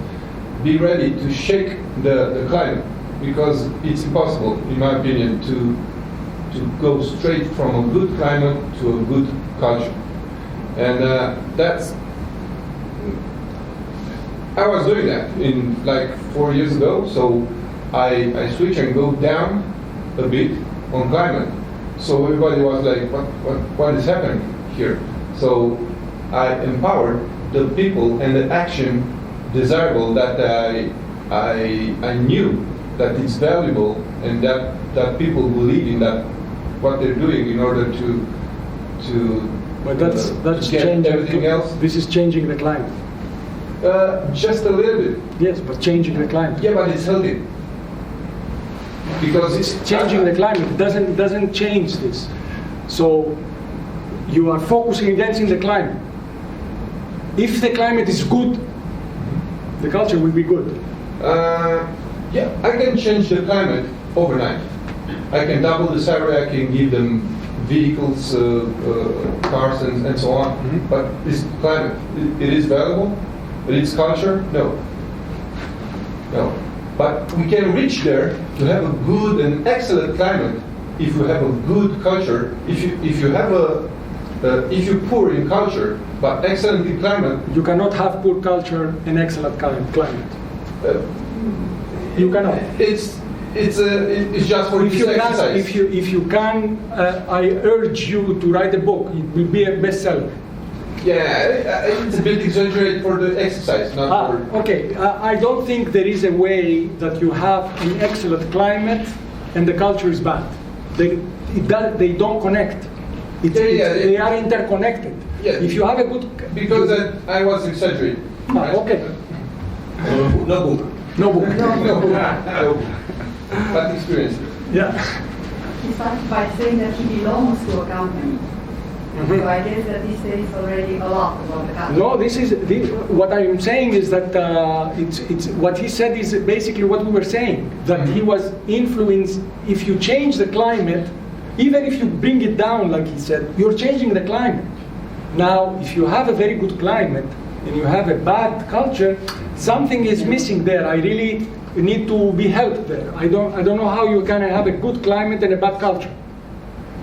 be ready to shake the climate, because it's impossible, in my opinion, to go straight from a good climate to a good culture. And that's, I was doing that in like 4 years ago, so I switch and go down a bit on climate. So everybody was like, what is happening here? So I empowered the people and the action desirable that I knew that it's valuable and that people believe in that what they're doing in order to But that's get changing everything else. This is changing the climate. Just a little bit. Yes, but changing the climate. Yeah, but it's healthy. Because It's changing the climate. It doesn't change this. So you are focusing against the climate. If the climate is good, the culture will be good. Yeah, I can change the climate overnight. I can double the salary, I can give them vehicles, cars, and so on. But this climate, it is valuable? But its culture? No. No. But we can reach there to have a good and excellent climate if you have a good culture. If you have if you're poor in culture but excellent in climate, You cannot have poor culture and excellent climate. You cannot. it's just for If this you exercise. can, if you can, I urge you to write a book. It will be a bestseller. Yeah, it's a bit exaggerated for the exercise, not for. Okay. I don't think there is a way that you have an excellent climate and the culture is bad. They don't connect. They are interconnected. Yeah. If you have a good. Because I was exaggerating. Right? Okay. No book. No book. No. But experience. Yeah. He started by saying that he belongs to a company. So I guess that this says already a lot about the company. No, what I'm saying is that it's what he said is basically what we were saying, that he was influenced. If you change the climate, even if you bring it down, like he said, you're changing the climate. Now, if you have a very good climate and you have a bad culture, something is missing there. I really need to be helped there. I don't know how you can have a good climate and a bad culture.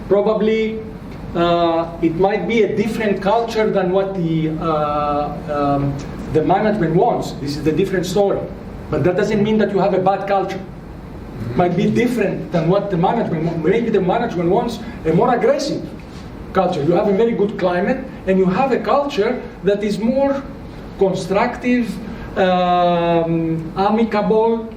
Probably it might be a different culture than what the management wants. This is the different story. But that doesn't mean that you have a bad culture. It might be different than what the management wants. Maybe the management wants a more aggressive culture. You have a very good climate and you have a culture that is more constructive, amicable,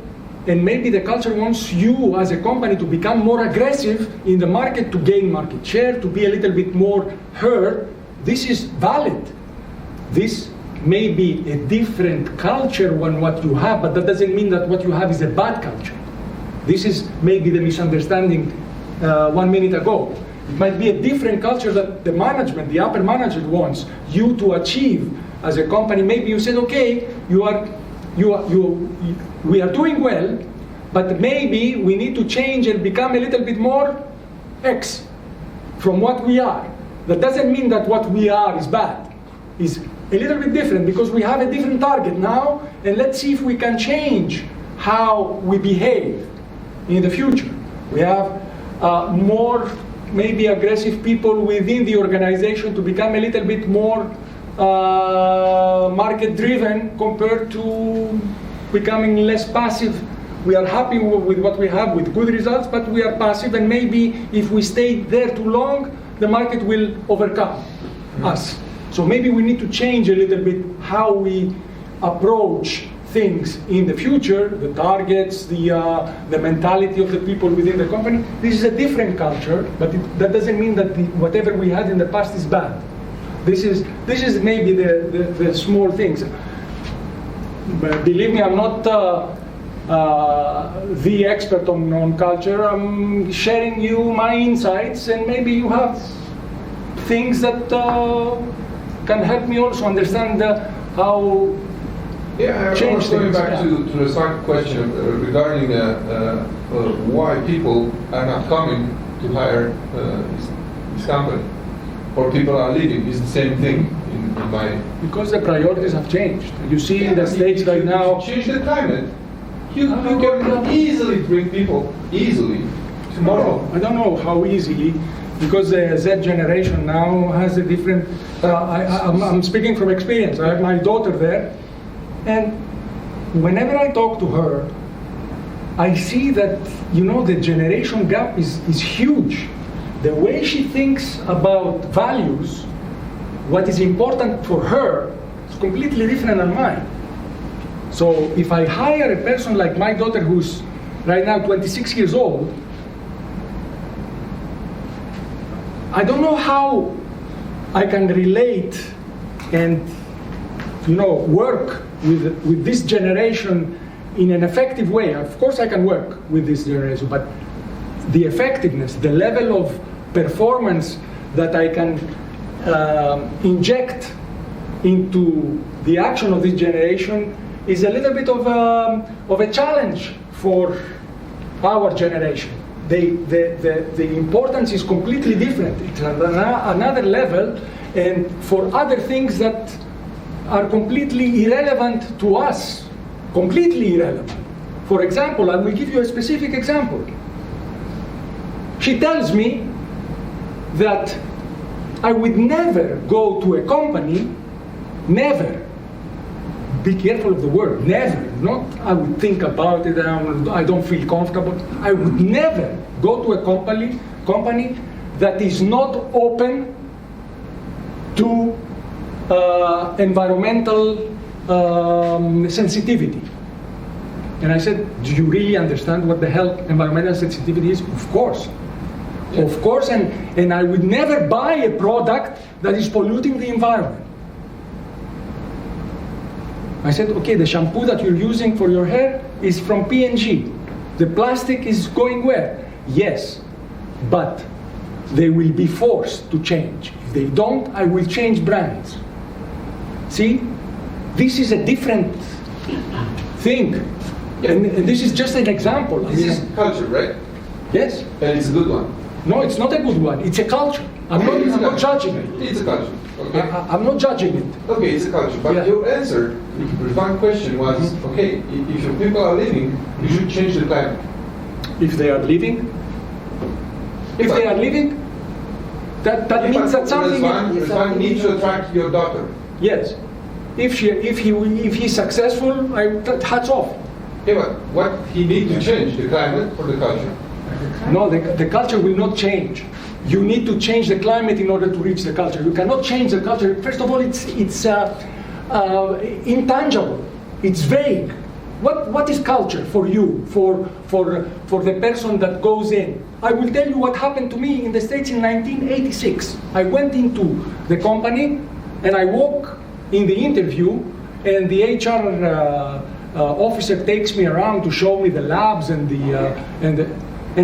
and maybe the culture wants you as a company to become more aggressive in the market to gain market share, to be a little bit more heard. This is valid. This may be a different culture than what you have, but that doesn't mean that what you have is a bad culture. This is maybe the misunderstanding 1 minute ago. It might be a different culture that the management, the upper management wants you to achieve as a company. Maybe you said, okay, we are doing well, but maybe we need to change and become a little bit more X from what we are. That doesn't mean that what we are is bad. It's a little bit different because we have a different target now, and let's see if we can change how we behave in the future. We have more maybe aggressive people within the organization to become a little bit more market-driven compared to becoming less passive. We are happy with what we have with good results, but we are passive, and maybe if we stay there too long, the market will overcome us. So maybe we need to change a little bit how we approach things in the future, the targets, the mentality of the people within the company. This is a different culture, but that doesn't mean that whatever we had in the past is bad. This is maybe the small things. But believe me, I'm not the expert on culture. I'm sharing you my insights, and maybe you have things that can help me also understand how. Yeah, I was going back to the second question regarding why people are not coming to hire this company, or people are leaving. It's the same thing in my. Because the priorities have changed. You see in the States right now. Change the climate. You can easily bring people tomorrow. I don't know how easily, because the Z generation now has a different. I'm speaking from experience. I have my daughter there, and whenever I talk to her, I see that the generation gap is huge. The way she thinks about values, what is important for her, is completely different than mine. So if I hire a person like my daughter, who's right now 26 years old, I don't know how I can relate and work with this generation in an effective way. Of course I can work with this generation, but the effectiveness, the level of performance that I can inject into the action of this generation is a little bit of a challenge for our generation. The importance is completely different. It's another level, and for other things that are completely irrelevant to us, completely irrelevant. For example, I will give you a specific example. She tells me that I would never go to a company, never. Be careful of the word, never. Not I would think about it, I don't feel comfortable. I would never go to a company that is not open to environmental sensitivity. And I said, do you really understand what the hell environmental sensitivity is? Of course. Yeah. Of course, and I would never buy a product that is polluting the environment. I said, okay, the shampoo that you're using for your hair is from P&G. The plastic is going where? Yes, but they will be forced to change. If they don't, I will change brands. See, this is a different thing. Yeah. And this is just an example. This is culture, right? Yes. And it's a good one. No, it's not a good one. It's a culture. I'm not judging it. It's a culture. Okay. I'm not judging it. Okay, it's a culture. But your answer, the one question was, okay, if your people are leaving, you should change the climate. If they are leaving? If they are leaving, that means that something. That's fine. Need to attract your daughter. Yes. If he's successful, hats off. Yeah, but what he needs to change, the climate or the culture? No, the culture will not change. You need to change the climate in order to reach the culture. You cannot change the culture. First of all, it's intangible. It's vague. What is culture for you, for the person that goes in? I will tell you what happened to me in the States in 1986. I went into the company and I walk in the interview, and the HR officer takes me around to show me the labs and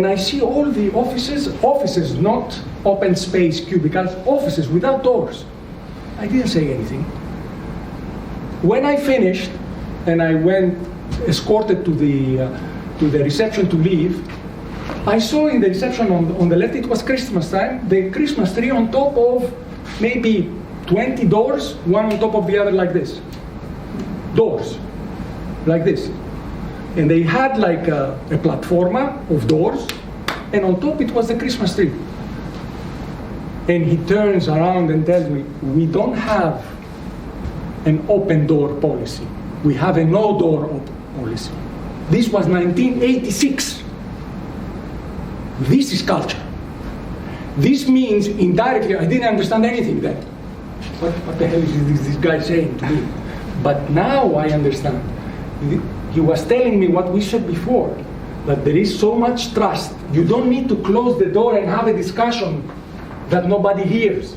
I see all the offices, not open space cubicles, offices without doors. I didn't say anything. When I finished and I went escorted to to the reception to leave, I saw in the reception on the left, it was Christmas time, the Christmas tree on top of maybe 20 doors, one on top of the other like this. Doors, like this. And they had like a platforma of doors, and on top it was the Christmas tree. And he turns around and tells me, we don't have an open door policy. We have a no door policy. This was 1986. This is culture. This means indirectly, I didn't understand anything then. What the hell is this guy saying to me? But now I understand. He was telling me what we said before, that there is so much trust. You don't need to close the door and have a discussion that nobody hears.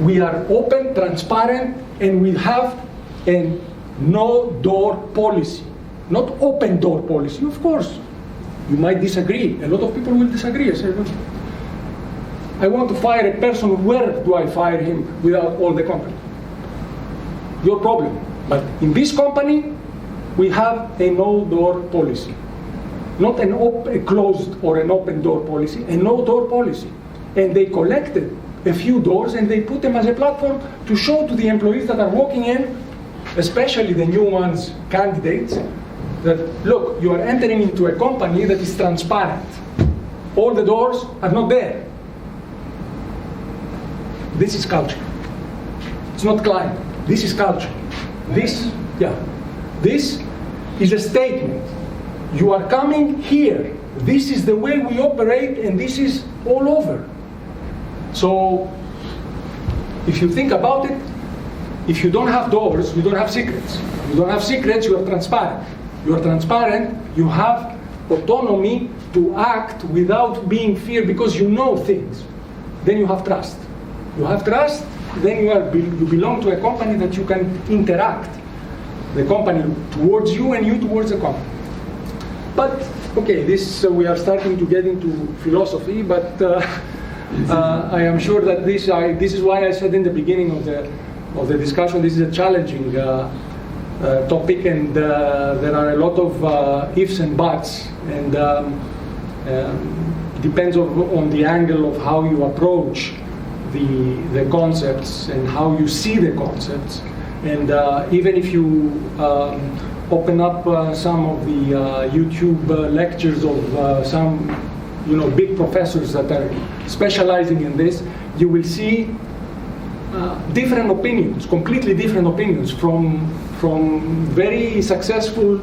We are open, transparent, and we have a no door policy. Not open door policy, of course. You might disagree. A lot of people will disagree. I say, I want to fire a person. Where do I fire him without all the company? Your problem. But in this company, we have a no door policy. Not a closed or an open door policy, a no door policy. And they collected a few doors and they put them as a platform to show to the employees that are walking in, especially the new ones, candidates, that look, you are entering into a company that is transparent. All the doors are not there. This is culture. It's not climate. This is culture. This is a statement. You are coming here. This is the way we operate, and this is all over. So, if you think about it, if you don't have doors, you don't have secrets. You don't have secrets, you are transparent. You are transparent, you have autonomy to act without being feared because you know things. Then you have trust. You have trust, then you belong to a company that you can interact. The company towards you and you towards the company. But, okay, we are starting to get into philosophy, but I am sure that this is why I said in the beginning of the discussion, this is a challenging topic, and there are a lot of ifs and buts, and depends on the angle of how you approach the concepts and how you see the concepts. And even if you open up some of the YouTube lectures of some big professors that are specializing in this, you will see different opinions, completely different opinions from very successful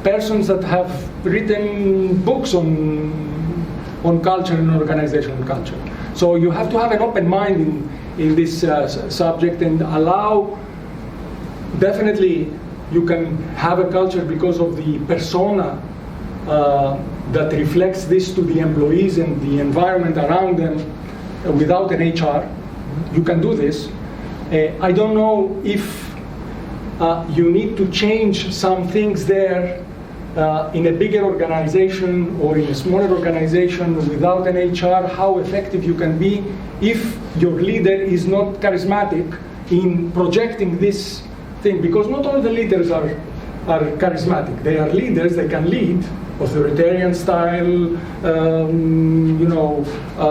persons that have written books on culture and organizational culture. So you have to have an open mind in this subject and allow, definitely you can have a culture because of the persona that reflects this to the employees and the environment around them without an HR. You can do this. I don't know if you need to change some things there in a bigger organization or in a smaller organization without an HR, how effective you can be if your leader is not charismatic in projecting this thing. Because not all the leaders are charismatic. They are leaders, they can lead, authoritarian style,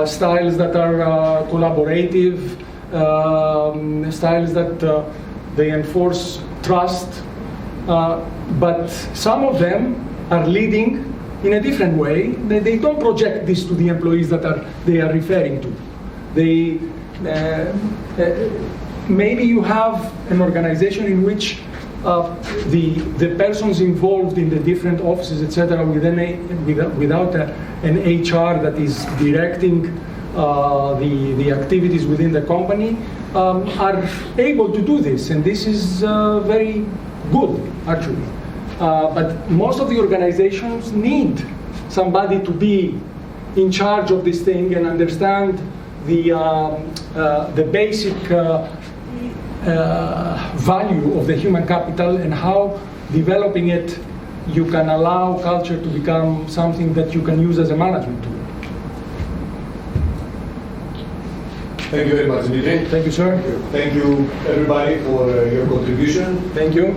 styles that are collaborative, styles that they enforce trust. But some of them are leading in a different way. They don't project this to the employees that they are referring to. Maybe you have an organization in which the persons involved in the different offices, etc., without an HR that is directing the activities within the company, are able to do this, and this is very good, actually. But most of the organizations need somebody to be in charge of this thing and understand the basic value of the human capital and how developing it you can allow culture to become something that you can use as a management tool. Thank you very much, Dimitri. Thank you, sir. Thank you, everybody, for your contribution. Thank you.